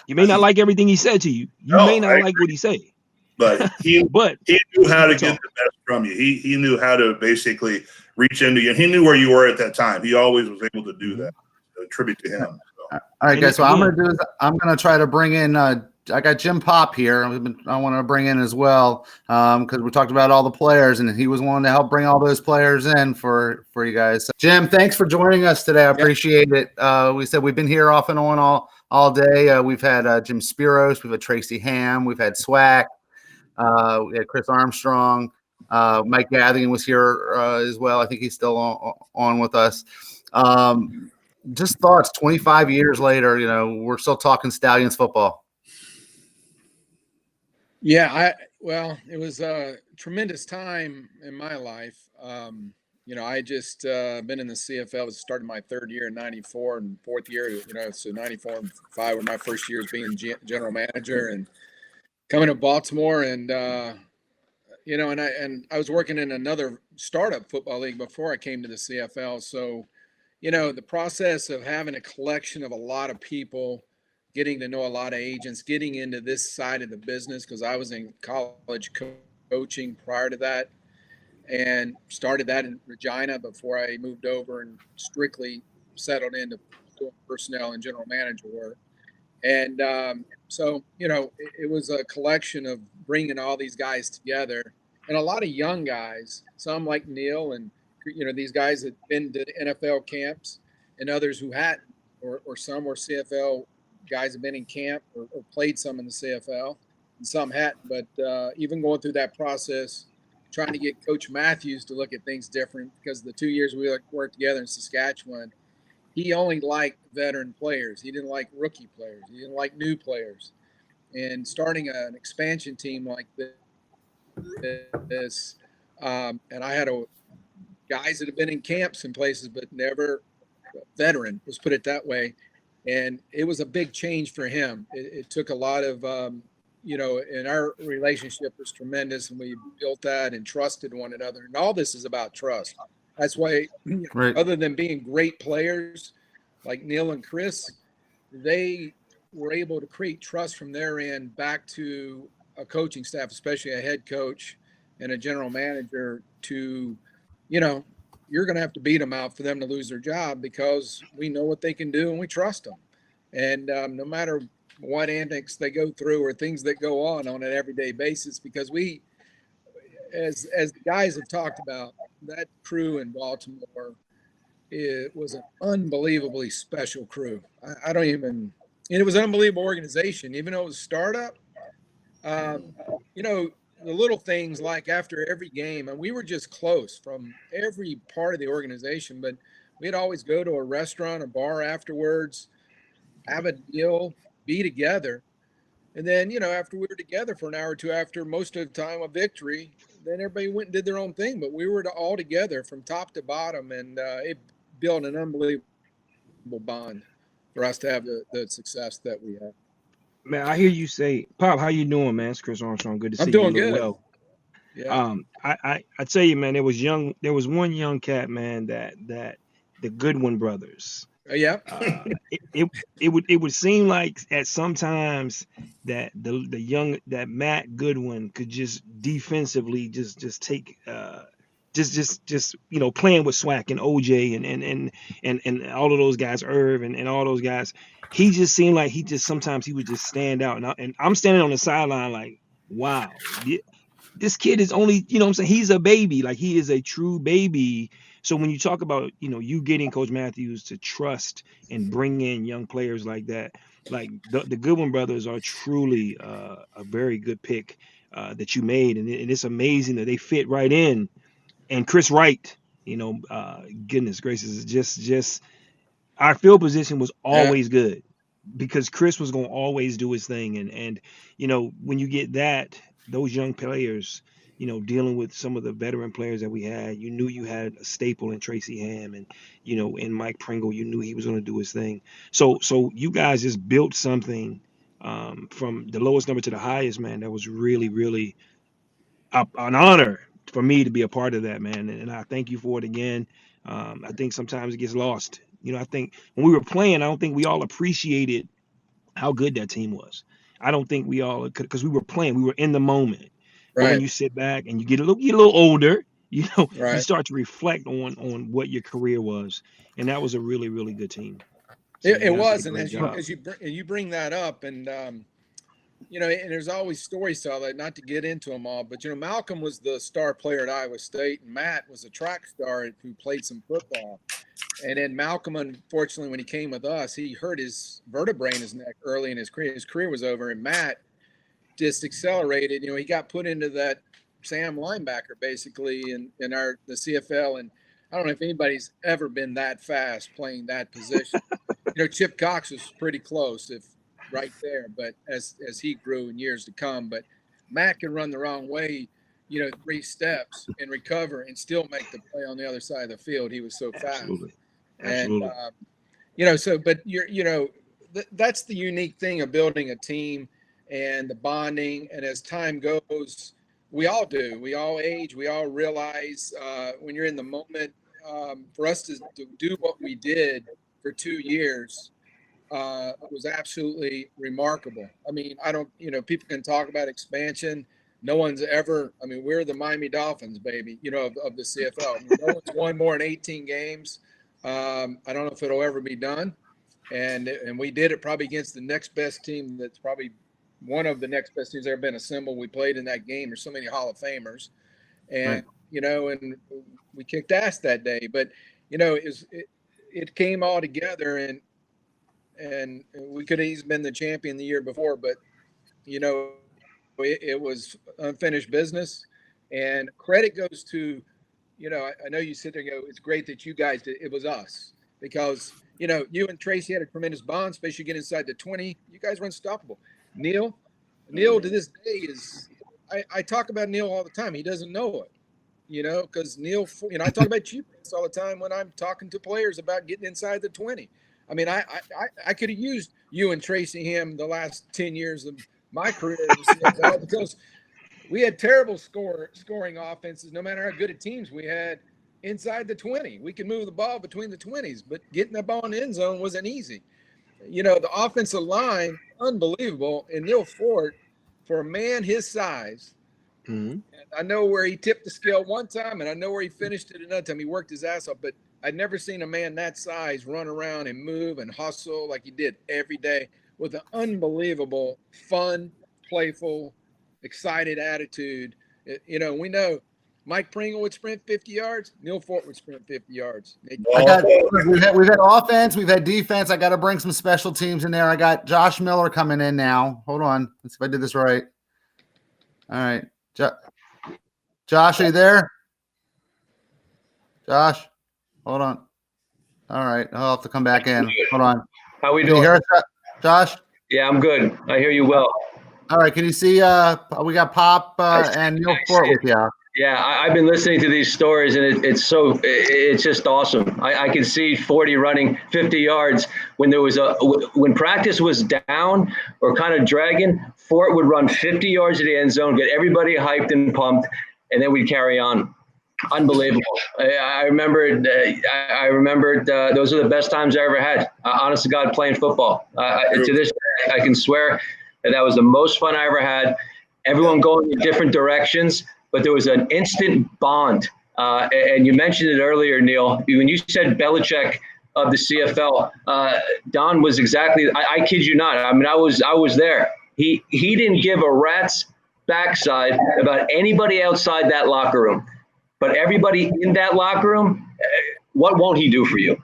You may not like everything he said to you. You may not like what he said. But he knew how to get the best from you. He knew how to basically reach into you. He knew where you were at that time. He always was able to do that. A tribute to him. So. All right, guys. So I'm going to do is I'm going to try to bring in I got Jim Pop here. I want to bring in as well because we talked about all the players, and he was wanting to help bring all those players in for you guys. So, Jim, thanks for joining us today. I appreciate it. We said we've been here off and on all day. We've had Jim Speros, we've had Tracy Ham, we've had SWAC, we had Chris Armstrong, Mike Gathigan was here as well. I think he's still on with us. Just thoughts. 25 years later, we're still talking Stallions football. Yeah, it was a tremendous time in my life. I just been in the CFL. Started my third year in '94 and fourth year. So '94 and '95 were my first years being general manager and coming to Baltimore. And I was working in another startup football league before I came to the CFL. So, the process of having a collection of a lot of people, getting to know a lot of agents, getting into this side of the business, because I was in college coaching prior to that and started that in Regina before I moved over and strictly settled into doing personnel and general manager work. And so, it was a collection of bringing all these guys together and a lot of young guys, some like Neal and, these guys that been to NFL camps and others who hadn't, or some were CFL guys have been in camp or played some in the CFL and some hadn't. But even going through that process, trying to get Coach Matthews to look at things different, because the 2 years we worked together in Saskatchewan, he only liked veteran players. He didn't like rookie players. He didn't like new players. And starting an expansion team like this, and I had guys that have been in camps and places, but never veteran, let's put it that way. And it was a big change for him. It took a lot of, and our relationship was tremendous, and we built that and trusted one another. And all this is about trust. That's why, other than being great players like Neal and Chris, they were able to create trust from their end back to a coaching staff, especially a head coach and a general manager, to, you're going to have to beat them out for them to lose their job, because we know what they can do and we trust them. And no matter what antics they go through or things that go on an everyday basis, because we, as the guys have talked about, that crew in Baltimore, it was an unbelievably special crew. And it was an unbelievable organization, even though it was a startup. The little things like after every game, and we were just close from every part of the organization, but we'd always go to a restaurant or bar afterwards, have a deal, be together. And then, after we were together for an hour or two, after most of the time a victory, then everybody went and did their own thing. But we were all together from top to bottom, and it built an unbelievable bond for us to have the success that we have. Man, I hear you say, Pop, how you doing, man? It's Chris Armstrong. Good to see I'm you. doing You look good. well. Yeah. I tell you, man, there was one young cat, man, that the Goodwin brothers. Yeah. It would seem like at sometimes that that Matt Goodwin could just defensively just take just playing with SWAC and OJ and all of those guys, Irv and all those guys. He just seemed like sometimes he would just stand out, and I'm standing on the sideline like, wow, this kid is only, what I'm saying, he's a baby, like he is a true baby. So when you talk about, you getting Coach Matthews to trust and bring in young players like that, like the Goodwin brothers are truly a very good pick that you made, and it's amazing that they fit right in. And Chris Wright, goodness gracious, just our field position was always good because Chris was going to always do his thing. And when you get those young players, dealing with some of the veteran players that we had, you knew you had a staple in Tracy Ham and, in Mike Pringle, you knew he was going to do his thing. So you guys just built something from the lowest number to the highest, man. That was really, really an honor for me to be a part of that, man. And I thank you for it again. I think sometimes it gets lost. I think when we were playing, I don't think we all appreciated how good that team was. I don't think we all, because we were playing, we were in the moment. But when you sit back and you get a little older, you start to reflect on what your career was, and that was a really, really good team. So it was, and as you bring that up, and and there's always stories to all that. Not to get into them all, but Malcolm was the star player at Iowa State, and Matt was a track star who played some football. And then Malcolm, unfortunately, when he came with us, he hurt his vertebrae in his neck early in his career. His career was over, and Matt just accelerated. He got put into that Sam linebacker basically in the CFL, and I don't know if anybody's ever been that fast playing that position. Chip Cox was pretty close, if right there, but as he grew in years to come. But Matt could run the wrong way, 3 steps and recover and still make the play on the other side of the field. He was so fast. Absolutely. And but that's the unique thing of building a team and the bonding. And as time goes, we all age, we all realize when you're in the moment, for us to do what we did for 2 years was absolutely remarkable. I mean, I don't, people can talk about expansion. No one's ever, we're the Miami Dolphins, baby, of the CFL. No one's won more than 18 games. I don't know if it'll ever be done. And we did it probably against the next best team that's probably one of the next best teams ever been assembled. We played in that game. There's so many Hall of Famers. And, and we kicked ass that day. But, it came all together, and we could have easily been the champion the year before. But, it was unfinished business. And credit goes to, I know you sit there and go, it's great that you guys did. It was us because, you and Tracy had a tremendous bond, especially get inside the 20. You guys were unstoppable. Neal to this day is, I talk about Neal all the time. He doesn't know it, because Neal, I talk about you all the time when I'm talking to players about getting inside the 20. I mean, I could have used you and Tracy Ham the last 10 years of my career in the CFL because we had terrible scoring offenses. No matter how good at teams we had inside the 20, we could move the ball between the 20s, but getting the ball in the end zone wasn't easy. The offensive line, unbelievable. And Neal Fort, for a man his size, and I know where he tipped the scale one time, and I know where he finished it another time. He worked his ass off, but I'd never seen a man that size run around and move and hustle like he did every day with an unbelievable, fun, playful, excited attitude. We know Mike Pringle would sprint 50 yards. Neal Fort would sprint 50 yards. We've had offense. We've had defense. I got to bring some special teams in there. I got Josh Miller coming in now. Hold on. Let's see if I did this right. All right. Josh, are you there? Josh, hold on. All right, I'll have to come back in. Hold on. How we Can you doing? hear us, Josh? Yeah, I'm good. I hear you well. All right, can you see? We got Pop and Neal Fort with you. Yeah, I've been listening to these stories, and it's just awesome. I can see 40 running 50 yards when when practice was down or kind of dragging. Fort would run 50 yards to the end zone, get everybody hyped and pumped, and then we'd carry on. Unbelievable. I remembered. I remembered. Those are the best times I ever had. Honest to God, playing football. To this day, I can swear that was the most fun I ever had. Everyone going in different directions, but there was an instant bond. And you mentioned it earlier, Neal. When you said Belichick of the CFL, Don was exactly. I kid you not. I mean, I was there. He didn't give a rat's backside about anybody outside that locker room. But everybody in that locker room, what won't he do for you?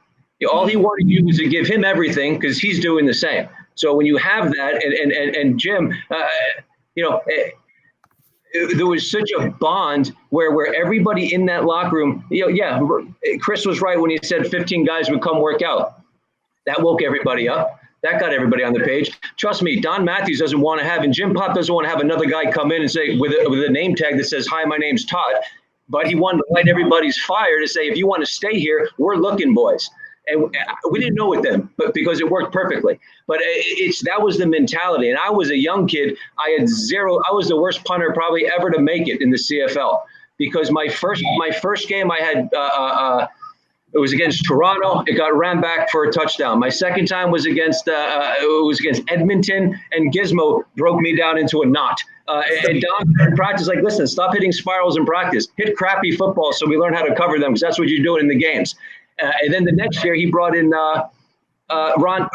All he wanted you was to give him everything because he's doing the same. So when you have that, and Jim, there was such a bond where everybody in that locker room, Chris was right when he said 15 guys would come work out. That woke everybody up. That got everybody on the page. Trust me, Don Matthews doesn't want to have, and Jim Pop doesn't want to have another guy come in and say with a name tag that says, "Hi, my name's Todd." But he wanted to light everybody's fire to say, if you want to stay here, we're looking, boys. And we didn't know it then, but because it worked perfectly. But that was the mentality. And I was a young kid. I was the worst punter probably ever to make it in the CFL because my first game I had it was against Toronto. It got ran back for a touchdown. My second time was against Edmonton, and Gizmo broke me down into a knot. And Don in practice, like, listen, stop hitting spirals in practice. Hit crappy football so we learn how to cover them because that's what you're doing in the games. And then the next year he brought in Ron.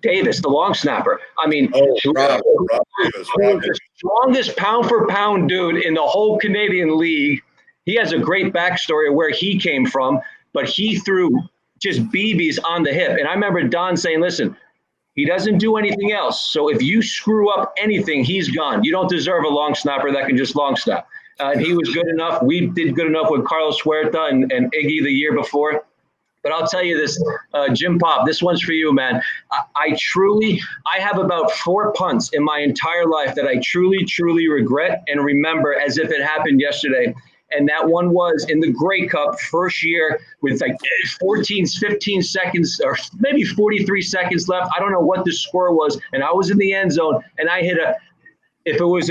Davis, the long snapper. I mean, Rob Davis. The strongest pound for pound dude in the whole Canadian League. He has a great backstory of where he came from, but he threw just BBs on the hip. And I remember Don saying, listen, he doesn't do anything else. So if you screw up anything, he's gone. You don't deserve a long snapper that can just long snap. And he was good enough. We did good enough with Carlos Huerta and Iggy the year before. But I'll tell you this, Jim Pop, this one's for you, man. I have about 4 punts in my entire life that I truly regret and remember as if it happened yesterday. And that one was in the Grey Cup first year with like 15 seconds or maybe 43 seconds left. I don't know what the score was. And I was in the end zone and I hit if it was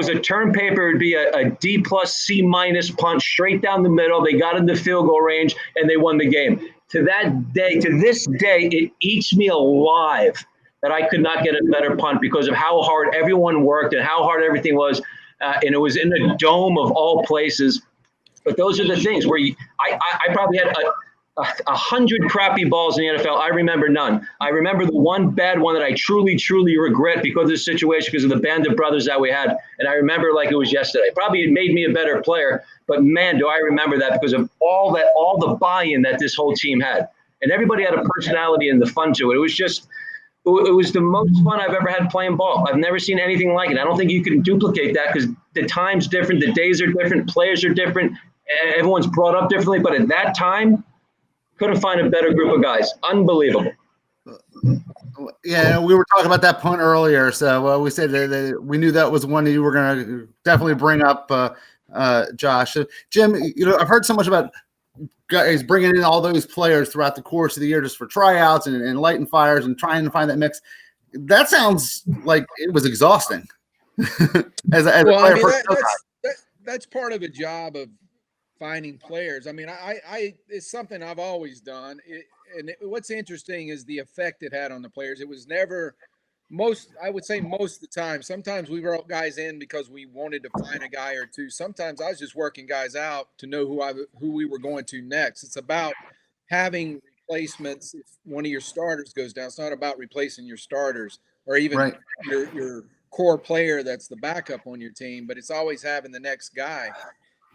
a term paper, it'd be a D+ C- punt straight down the middle. They got in the field goal range and they won the game. To this day, it eats me alive that I could not get a better punt because of how hard everyone worked and how hard everything was. And it was in the dome of all places. But those are the things where I probably had 100 crappy balls in the NFL. I remember none. I remember the one bad one that I truly regret because of the situation, because of the band of brothers that we had. And I remember like it was yesterday. Probably it made me a better player. But man, do I remember that because of all the buy-in that this whole team had. And everybody had a personality and the fun to it. It was the most fun I've ever had playing ball. I've never seen anything like it. I don't think you can duplicate that because the time's different, the days are different, players are different, everyone's brought up differently. But at that time, couldn't find a better group of guys. Unbelievable. Yeah, we were talking about that punt earlier. So we said that we knew that was one that you were going to definitely bring up, Josh. Jim, I've heard so much about guys bringing in all those players throughout the course of the year just for tryouts and lighting fires and trying to find that mix. That sounds like it was exhausting. as a player. That's part of the job of finding players. I mean, it's something I've always done. What's interesting is the effect it had on the players. It was never I would say most of the time. Sometimes we brought guys in because we wanted to find a guy or two. Sometimes I was just working guys out to know who we were going to next. It's about having replacements if one of your starters goes down. It's not about replacing your starters or even your core player that's the backup on your team, but it's always having the next guy.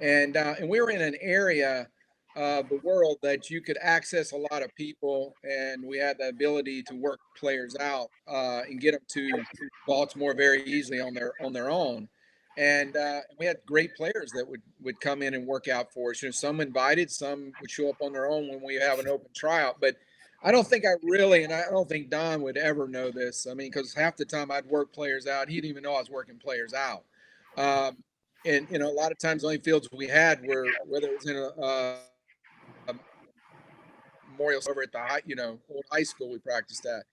And we were in an area of the world that you could access a lot of people, and we had the ability to work players out and get them to Baltimore very easily on their own. And we had great players that would come in and work out for us. You know, some invited, some would show up on their own when we have an open tryout. But I don't think and I don't think Don would ever know this. I mean, because half the time I'd work players out, he didn't even know I was working players out. And you know, a lot of times the only fields we had were whether it was in a memorial over at the old high school we practiced at.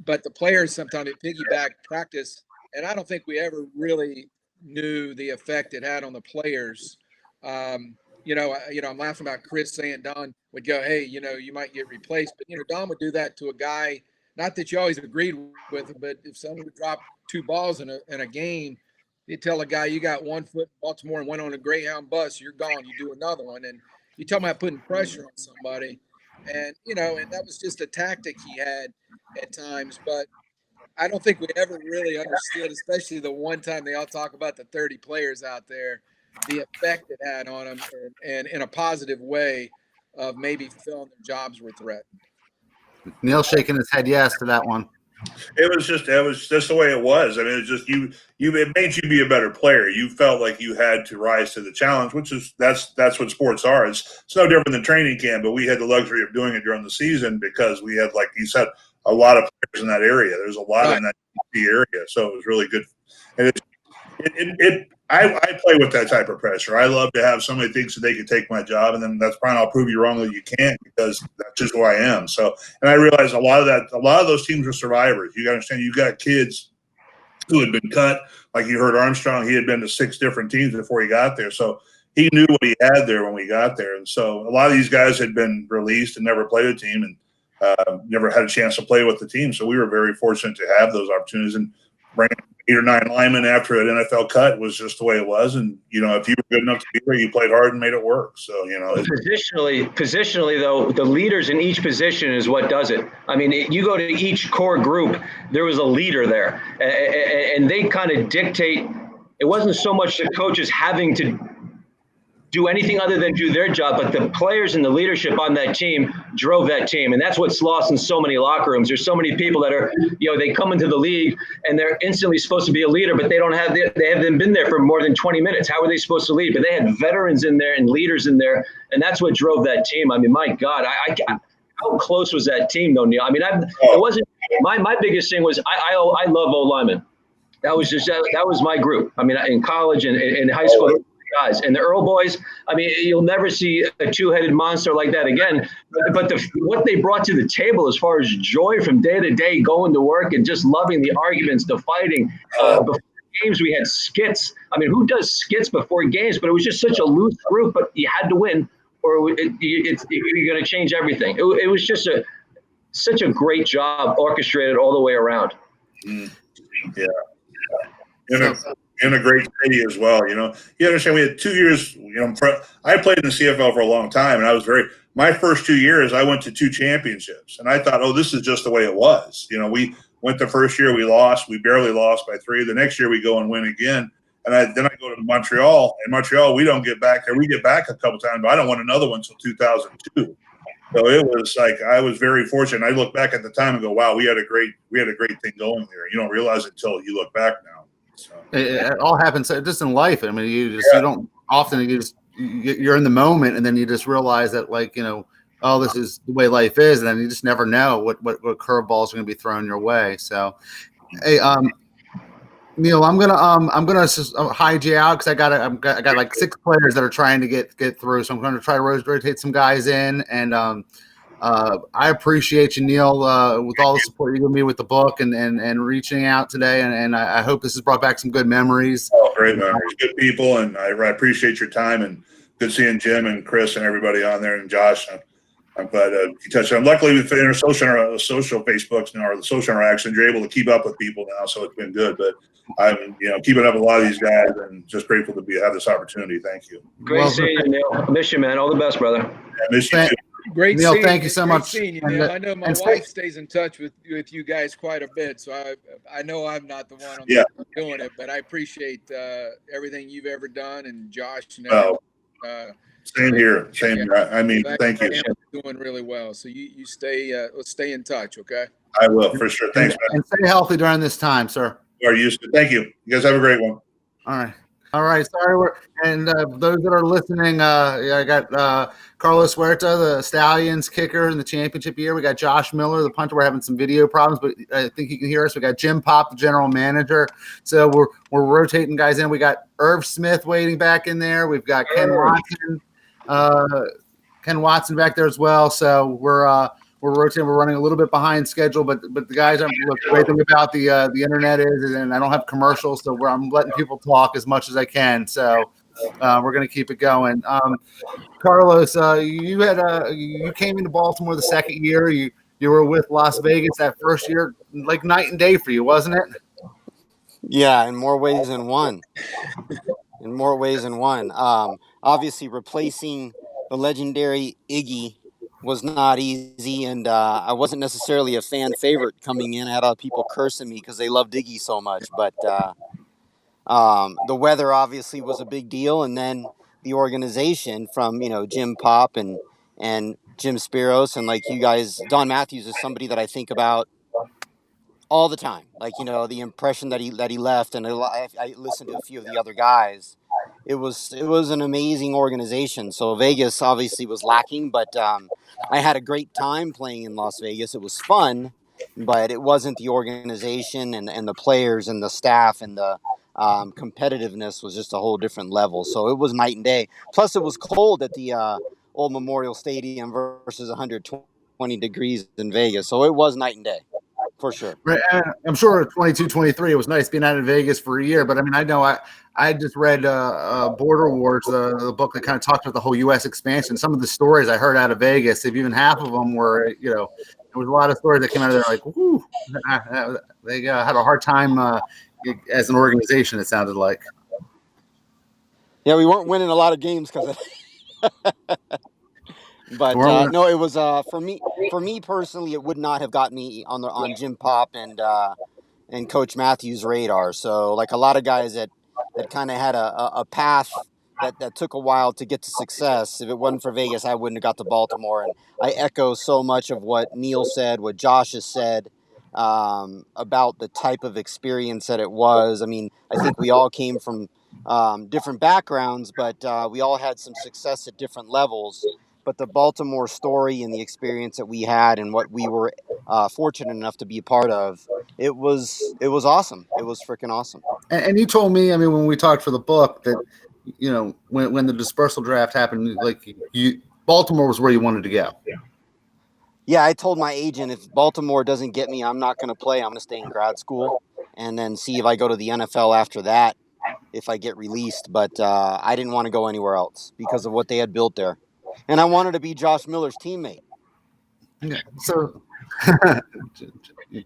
But the players sometimes they piggyback practice, and I don't think we ever really knew the effect it had on the players. I'm laughing about Chris saying Don would go, "Hey, you might get replaced," but Don would do that to a guy. Not that you always agreed with him, but if someone would drop 2 balls in a game, he'd tell a guy, "You got 1 foot in Baltimore and went on a Greyhound bus. You're gone. You do another one." And you talk about putting pressure on somebody, and and that was just a tactic he had at times, but I don't think we ever really understood, especially the one time they all talk about the 30 players out there, the effect it had on them, and in a positive way of maybe feeling their jobs were threatened. Neal shaking his head yes to that one. It was just the way it was. I mean, it's just it made you be a better player. You felt like you had to rise to the challenge, which is that's what sports are. It's no different than training camp, but we had the luxury of doing it during the season because we had, like you said, a lot of players in that area. There's a lot in that area, so it was really good. And I play with that type of pressure. I love to have somebody thinks that they can take my job, and then that's fine. I'll prove you wrong that you can't, because that's just who I am. So, and I realize a lot of those teams are survivors. You got to understand, you got kids who had been cut, like you heard Armstrong. He had been to 6 different teams before he got there, so he knew what he had there when we got there. And so, a lot of these guys had been released and never played a team, and never had a chance to play with the team. So we were very fortunate to have those opportunities, and bringing 8 or 9 linemen after an NFL cut was just the way it was. And, if you were good enough to be there, you played hard and made it work. So, Positionally, though, the leaders in each position is what does it. I mean, you go to each core group, there was a leader there, and they kind of dictate. It wasn't so much the coaches having to do anything other than do their job, but the players and the leadership on that team drove that team. And that's what's lost in so many locker rooms. There's so many people that are, they come into the league and they're instantly supposed to be a leader, but they haven't been there for more than 20 minutes. How are they supposed to lead? But they had veterans in there and leaders in there, and that's what drove that team. I mean, my God, how close was that team though, Neal? I mean, it wasn't, my biggest thing was I love old linemen. That was my group. I mean, in college and in high school, guys and the Earl boys. I mean, you'll never see a 2-headed monster like that again. But what they brought to the table as far as joy from day to day, going to work and just loving the arguments, the fighting. Before games, we had skits. I mean, who does skits before games? But it was just such a loose group. But you had to win, or you're going to change everything. It was just such a great job, orchestrated all the way around. Yeah. In a great city as well, You understand, we had 2 years, I played in the CFL for a long time, and my first 2 years, I went to 2 championships, and I thought, this is just the way it was. We went the first year, we lost, we barely lost by 3. The next year we go and win again. And then I go to Montreal. In Montreal, we don't get back there. We get back a couple times, but I don't win another one until 2002. So it was like, I was very fortunate. I look back at the time and go, wow, we had a great thing going there. You don't realize it until you look back now. So. It all happens just in life. I mean, you don't often, you're in the moment, and then you just realize that, this is the way life is, and then you just never know what curveballs are going to be thrown your way. So, hey, Neal, I'm gonna hide you out because I got like 6 players that are trying to get through. So I'm going to try to rotate some guys in, and I appreciate you, Neal, with all the support you give me with the book and reaching out today. And I hope this has brought back some good memories. Oh, great memories, good people, and I appreciate your time, and good seeing Jim and Chris and everybody on there, and Josh. I'm glad you touched on. Luckily, with our social Facebooks now, or the social interactions, you're able to keep up with people now, so it's been good. But I'm, keeping up with a lot of these guys, and just grateful to have this opportunity. Thank you. Great seeing you, Neal. I miss you, man. All the best, brother. I miss you too. Great, Neal. Thank you so much. You, I know my wife stays in touch with you guys quite a bit, so I know I'm not the one doing it, but I appreciate everything you've ever done, and Josh. Same here. I mean, thank you. Doing really well. So you let's stay in touch, okay? I will, for sure. Thanks, man. And stay healthy during this time, sir. Are used to. Thank you. You guys have a great one. All right. Sorry. Those that are listening, I got Carlos Huerta, the Stallions kicker in the championship year. We got Josh Miller, the punter. We're having some video problems, but I think he can hear us. We got Jim Pop, the general manager. So we're rotating guys in. We got Irv Smith waiting back in there. We've got Ken Watson back there as well. So we're rotating. We're running a little bit behind schedule, but the guys, the great thing about the internet is, and I don't have commercials, so I'm letting people talk as much as I can. So we're going to keep it going. Carlos, you came into Baltimore the second year. You were with Las Vegas that first year, like night and day for you, wasn't it? Yeah, in more ways than one. Obviously, replacing the legendary Iggy was not easy, and I wasn't necessarily a fan favorite coming in. I had a lot of people cursing me because they loved Iggy so much, but the weather obviously was a big deal, and then the organization from Jim Pop and Jim Speros, and like you guys, Don Matthews is somebody that I think about all the time. Like the impression that he left, and I listened to a few of the other guys. It was an amazing organization. So Vegas obviously was lacking, but I had a great time playing in Las Vegas. It was fun, but it wasn't the organization and the players and the staff and the competitiveness was just a whole different level. So it was night and day. Plus it was cold at the old Memorial Stadium versus 120 degrees in Vegas. So it was night and day. For sure. Right. I'm sure 22-23, it was nice being out in Vegas for a year. But I mean, I know I just read Border Wars, the book that kind of talked about the whole U.S. expansion. Some of the stories I heard out of Vegas, if even half of them were, there was a lot of stories that came out of there like, whoo, they had a hard time as an organization, it sounded like. Yeah, we weren't winning a lot of games because of But no, it was for me personally. It would not have got me on Jim Pop and Coach Matthews' radar. So like a lot of guys that kind of had a path that took a while to get to success. If it wasn't for Vegas, I wouldn't have got to Baltimore. And I echo so much of what Neal said, what Josh has said about the type of experience that it was. I mean, I think we all came from different backgrounds, but we all had some success at different levels. But the Baltimore story and the experience that we had and what we were fortunate enough to be a part of, it was awesome. It was freaking awesome. And you told me, I mean, when we talked for the book that, when the dispersal draft happened, like Baltimore was where you wanted to go. Yeah, I told my agent, if Baltimore doesn't get me, I'm not going to play. I'm going to stay in grad school and then see if I go to the NFL after that, if I get released. But I didn't want to go anywhere else because of what they had built there. And I wanted to be Josh Miller's teammate. Yeah. So, did you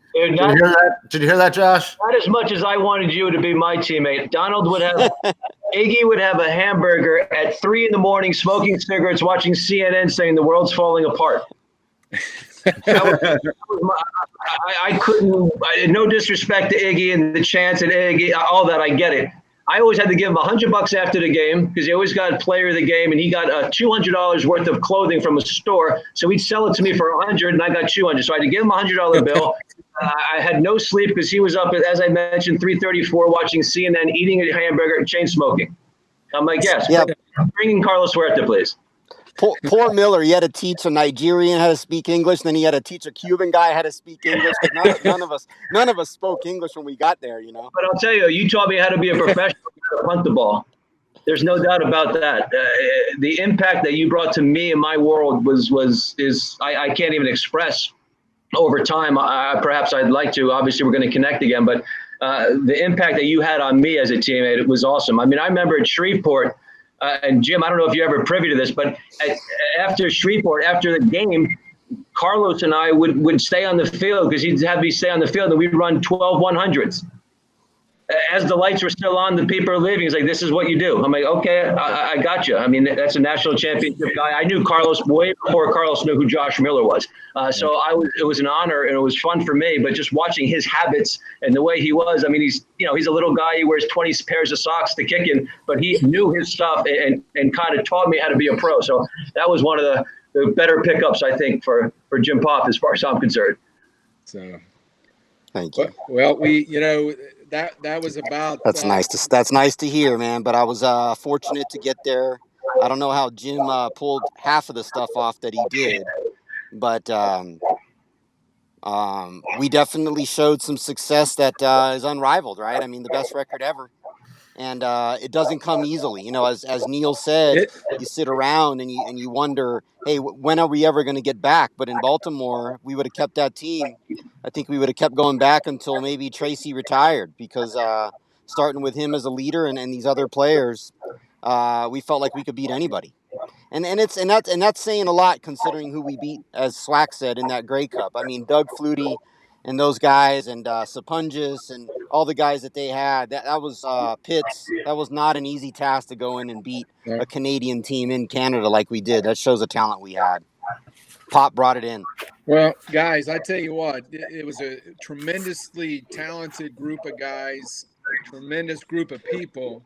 hear that, Josh? Not as much as I wanted you to be my teammate. Donald would have, Iggy would have a hamburger at 3 a.m, smoking cigarettes, watching CNN, saying the world's falling apart. I couldn't. No disrespect to Iggy and the chance at Iggy, all that. I get it. I always had to give him $100 after the game because he always got player of the game, and he got $200 worth of clothing from a store. So he'd sell it to me for $100, and I got $200. So I had to give him a $100 bill. I had no sleep because he was up, as I mentioned, 3:34, watching CNN, eating a hamburger, and chain smoking. I'm like, yes, bring in Carlos Huerta, please. Poor Miller. He had to teach a Nigerian how to speak English, and then he had to teach a Cuban guy how to speak English. None of us spoke English when we got there, But I'll tell you, you taught me how to be a professional, how to punt the ball. There's no doubt about that. The impact that you brought to me in my world is I can't even express over time. Perhaps I'd like to. Obviously, we're going to connect again, but the impact that you had on me as a teammate, it was awesome. I mean, I remember at Shreveport. And Jim, I don't know if you're ever privy to this, but after Shreveport, after the game, Carlos and I would stay on the field because he'd have me stay on the field, and we'd run 12 100s. As the lights were still on, the people are leaving. He's like, this is what you do. I'm like, okay, I got you. I mean, that's a national championship guy. I knew Carlos way before Carlos knew who Josh Miller was. So it was an honor, and it was fun for me. But just watching his habits and the way he was, I mean, he's a little guy. He wears 20 pairs of socks to kick in, but he knew his stuff and kind of taught me how to be a pro. So that was one of the better pickups, I think, for Jim Pop, as far as I'm concerned. So, thank you. Well, that was about. That's nice to hear, man. But I was fortunate to get there. I don't know how Jim pulled half of the stuff off that he did, but we definitely showed some success that is unrivaled, right? I mean, the best record ever. And it doesn't come easily, as Neal said. You sit around and you wonder, hey, when are we ever going to get back? But in Baltimore, we would have kept that team. I think we would have kept going back until maybe Tracy retired, because starting with him as a leader and these other players, we felt like we could beat anybody. And that's saying a lot, considering who we beat, as SWAC said, in that Grey Cup. I mean, Doug Flutie and those guys, and Sapunjis and all the guys that they had. That was Pitts. That was not an easy task to go in and beat a Canadian team in Canada like we did. That shows the talent we had. Pop brought it in. Well, guys, I tell you what, it was a tremendously talented group of guys, tremendous group of people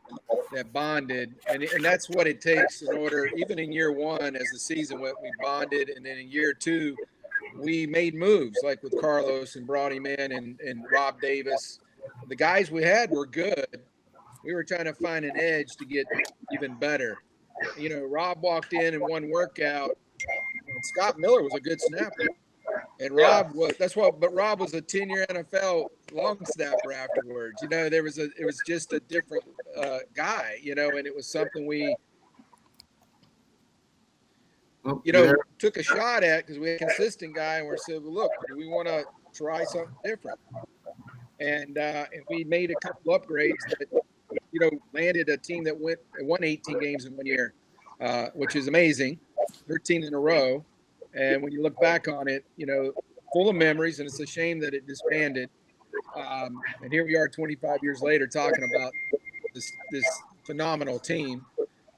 that bonded, and that's what it takes in order. Even in year one, as the season went, we bonded, and then in year two, we made moves, like with Carlos and brought him in, and Rob Davis. The guys we had were good. We were trying to find an edge to get even better. Rob walked in one workout, and Scott Miller was a good snapper. And Rob but Rob was a 10-year NFL long snapper afterwards. It was just a different guy, and it was something we took a shot at, because we had a consistent guy, and we said, well, look, do we want to try something different? And we made a couple upgrades that, landed a team that won 18 games in 1 year, which is amazing, 13 in a row. And when you look back on it, full of memories, and it's a shame that it disbanded. And here we are 25 years later talking about this phenomenal team,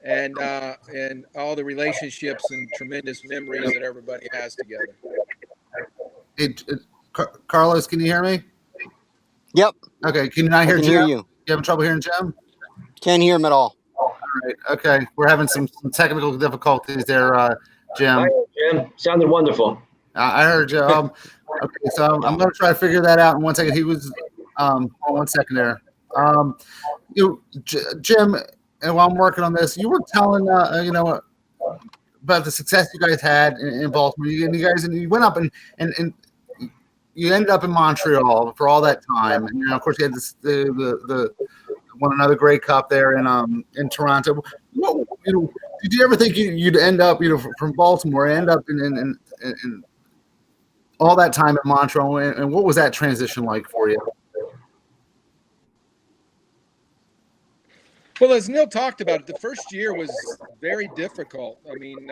and all the relationships and tremendous memories that everybody has together. Carlos, can you hear me? Yep. Okay. Can you not hear Jim? Hear you. You having trouble hearing Jim? Can't hear him at all. All right. Okay. We're having some technical difficulties there, Jim. Hi, Jim. Sounded wonderful. I heard you. Okay, so I'm going to try to figure that out in 1 second. He was, 1 second there. Jim, and while I'm working on this, you were telling, about the success you guys had in Baltimore. You went up and you ended up in Montreal for all that time. And of course, you had the won another Grey Cup there in Toronto. Did you ever think you'd end up, from Baltimore, end up in all that time in Montreal, and what was that transition like for you? Well, as Neal talked about it, the first year was very difficult. I mean,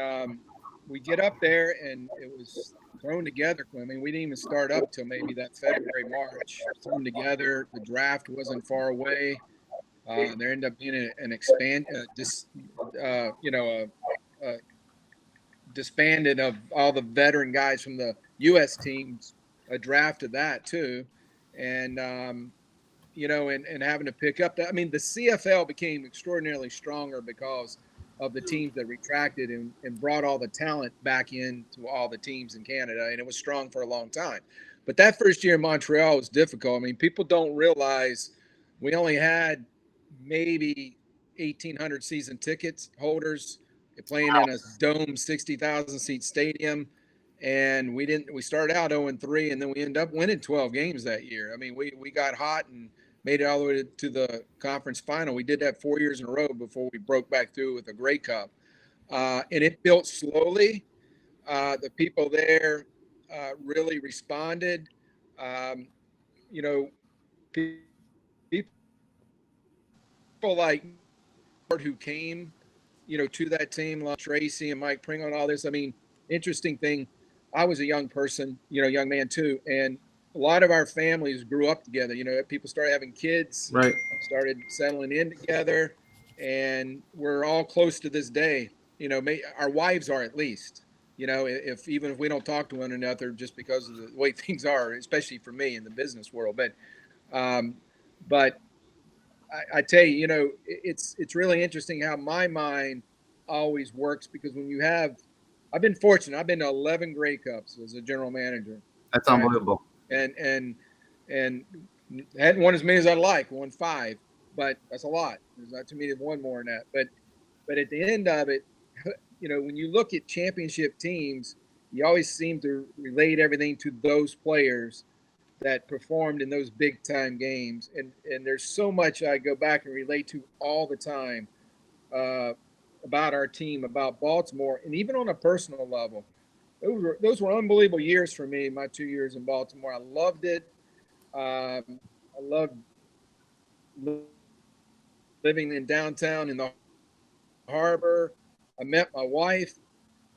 we get up there and it was thrown together. I mean, we didn't even start up till maybe that February, March. Thrown together. The draft wasn't far away. There ended up being disbanded of all the veteran guys from the U.S. teams, a draft of that too, and and having to pick up that. I mean, the CFL became extraordinarily stronger because of the teams that retracted and brought all the talent back into all the teams in Canada, and it was strong for a long time. But that first year in Montreal was difficult. I mean, people don't realize we only had maybe 1,800 season tickets holders playing in a dome 60,000 seat stadium, and we started out 0-3, and then we ended up winning 12 games that year. I mean, we got hot and made it all the way to the conference final. We did that 4 years in a row before we broke back through with the Grey Cup, and it built slowly. The people there really responded. People like who came, to that team, like Tracy and Mike Pringle and all this. I mean, interesting thing, I was a young person, young man too, and a lot of our families grew up together. People started having kids, right? Started settling in together, and we're all close to this day. Our wives are, at least. If even if we don't talk to one another just because of the way things are, especially for me in the business world. But I tell you, it's really interesting how my mind always works, because when you have, I've been fortunate. I've been to 11 Grey Cups as a general manager. That's unbelievable. And Hadn't won as many as I'd like. Won 5, but that's a lot. There's not too many that won more than that. But at the end of it, when you look at championship teams, you always seem to relate everything to those players that performed in those big time games. And there's so much I go back and relate to all the time about our team, about Baltimore, and even on a personal level. Those were unbelievable years for me, my 2 years in Baltimore. I loved it. I loved living in downtown in the harbor. I met my wife,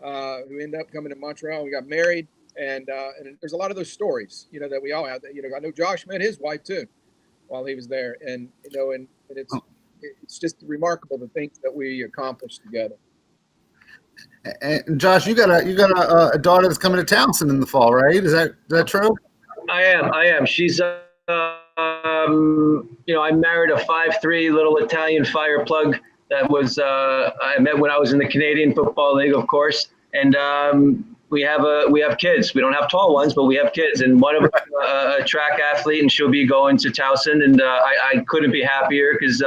who ended up coming to Montreal. We got married, and there's a lot of those stories, that we all have. I know Josh met his wife too while he was there, and it's just remarkable the things that we accomplished together. And Josh, you got a daughter that's coming to Townsend in the fall, right? Is that true? I am. She's I married a 5'3" little Italian fire plug that was I met when I was in the Canadian Football League, of course. And we have kids. We don't have tall ones, but we have kids. And one of them a track athlete, and she'll be going to Towson. And I couldn't be happier because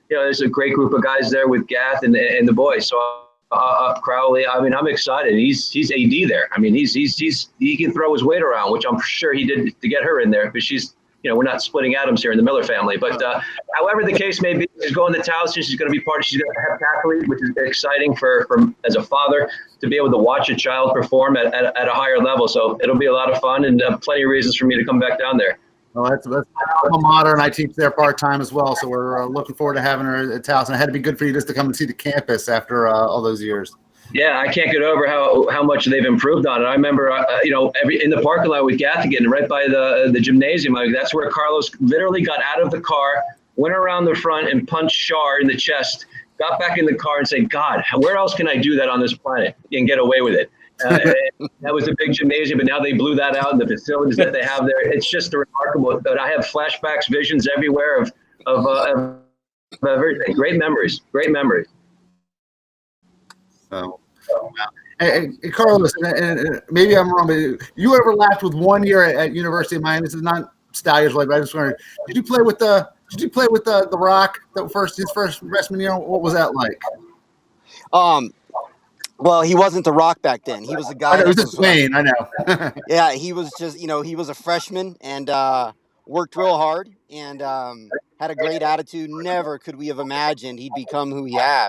there's a great group of guys there with Gath and the boys. So Crowley, I mean, I'm excited. He's AD there. I mean, he can throw his weight around, which I'm sure he did to get her in there, because she's. We're not splitting atoms here in the Miller family, but however the case may be, she's going to Towson. She's going to be she's going to have tackling, which is exciting for as a father to be able to watch a child perform at a higher level. So it'll be a lot of fun, and plenty of reasons for me to come back down there. Well, that's alma mater, and I teach there part-time as well. So we're looking forward to having her at Towson. It had to be good for you just to come and see the campus after all those years. Yeah, I can't get over how much they've improved on it. I remember, in the parking lot with Gaffigan, right by the gymnasium, that's where Carlos literally got out of the car, went around the front and punched Shar in the chest, got back in the car and said, God, where else can I do that on this planet and get away with it? That was a big gymnasium, but now they blew that out, and the facilities that they have there. It's just remarkable. But I have flashbacks, visions everywhere of everything. Great memories. So, hey, Carlos, and maybe I'm wrong, but you overlapped with 1 year at University of Miami. This is not Stallions like, but I just wondering, did you play with the Rock his first freshman year? What was that like? Well, he wasn't the Rock back then. He was a guy. It was just Wayne. I know. Yeah, he was just he was a freshman and worked real hard and had a great attitude. Never could we have imagined he'd become who he has.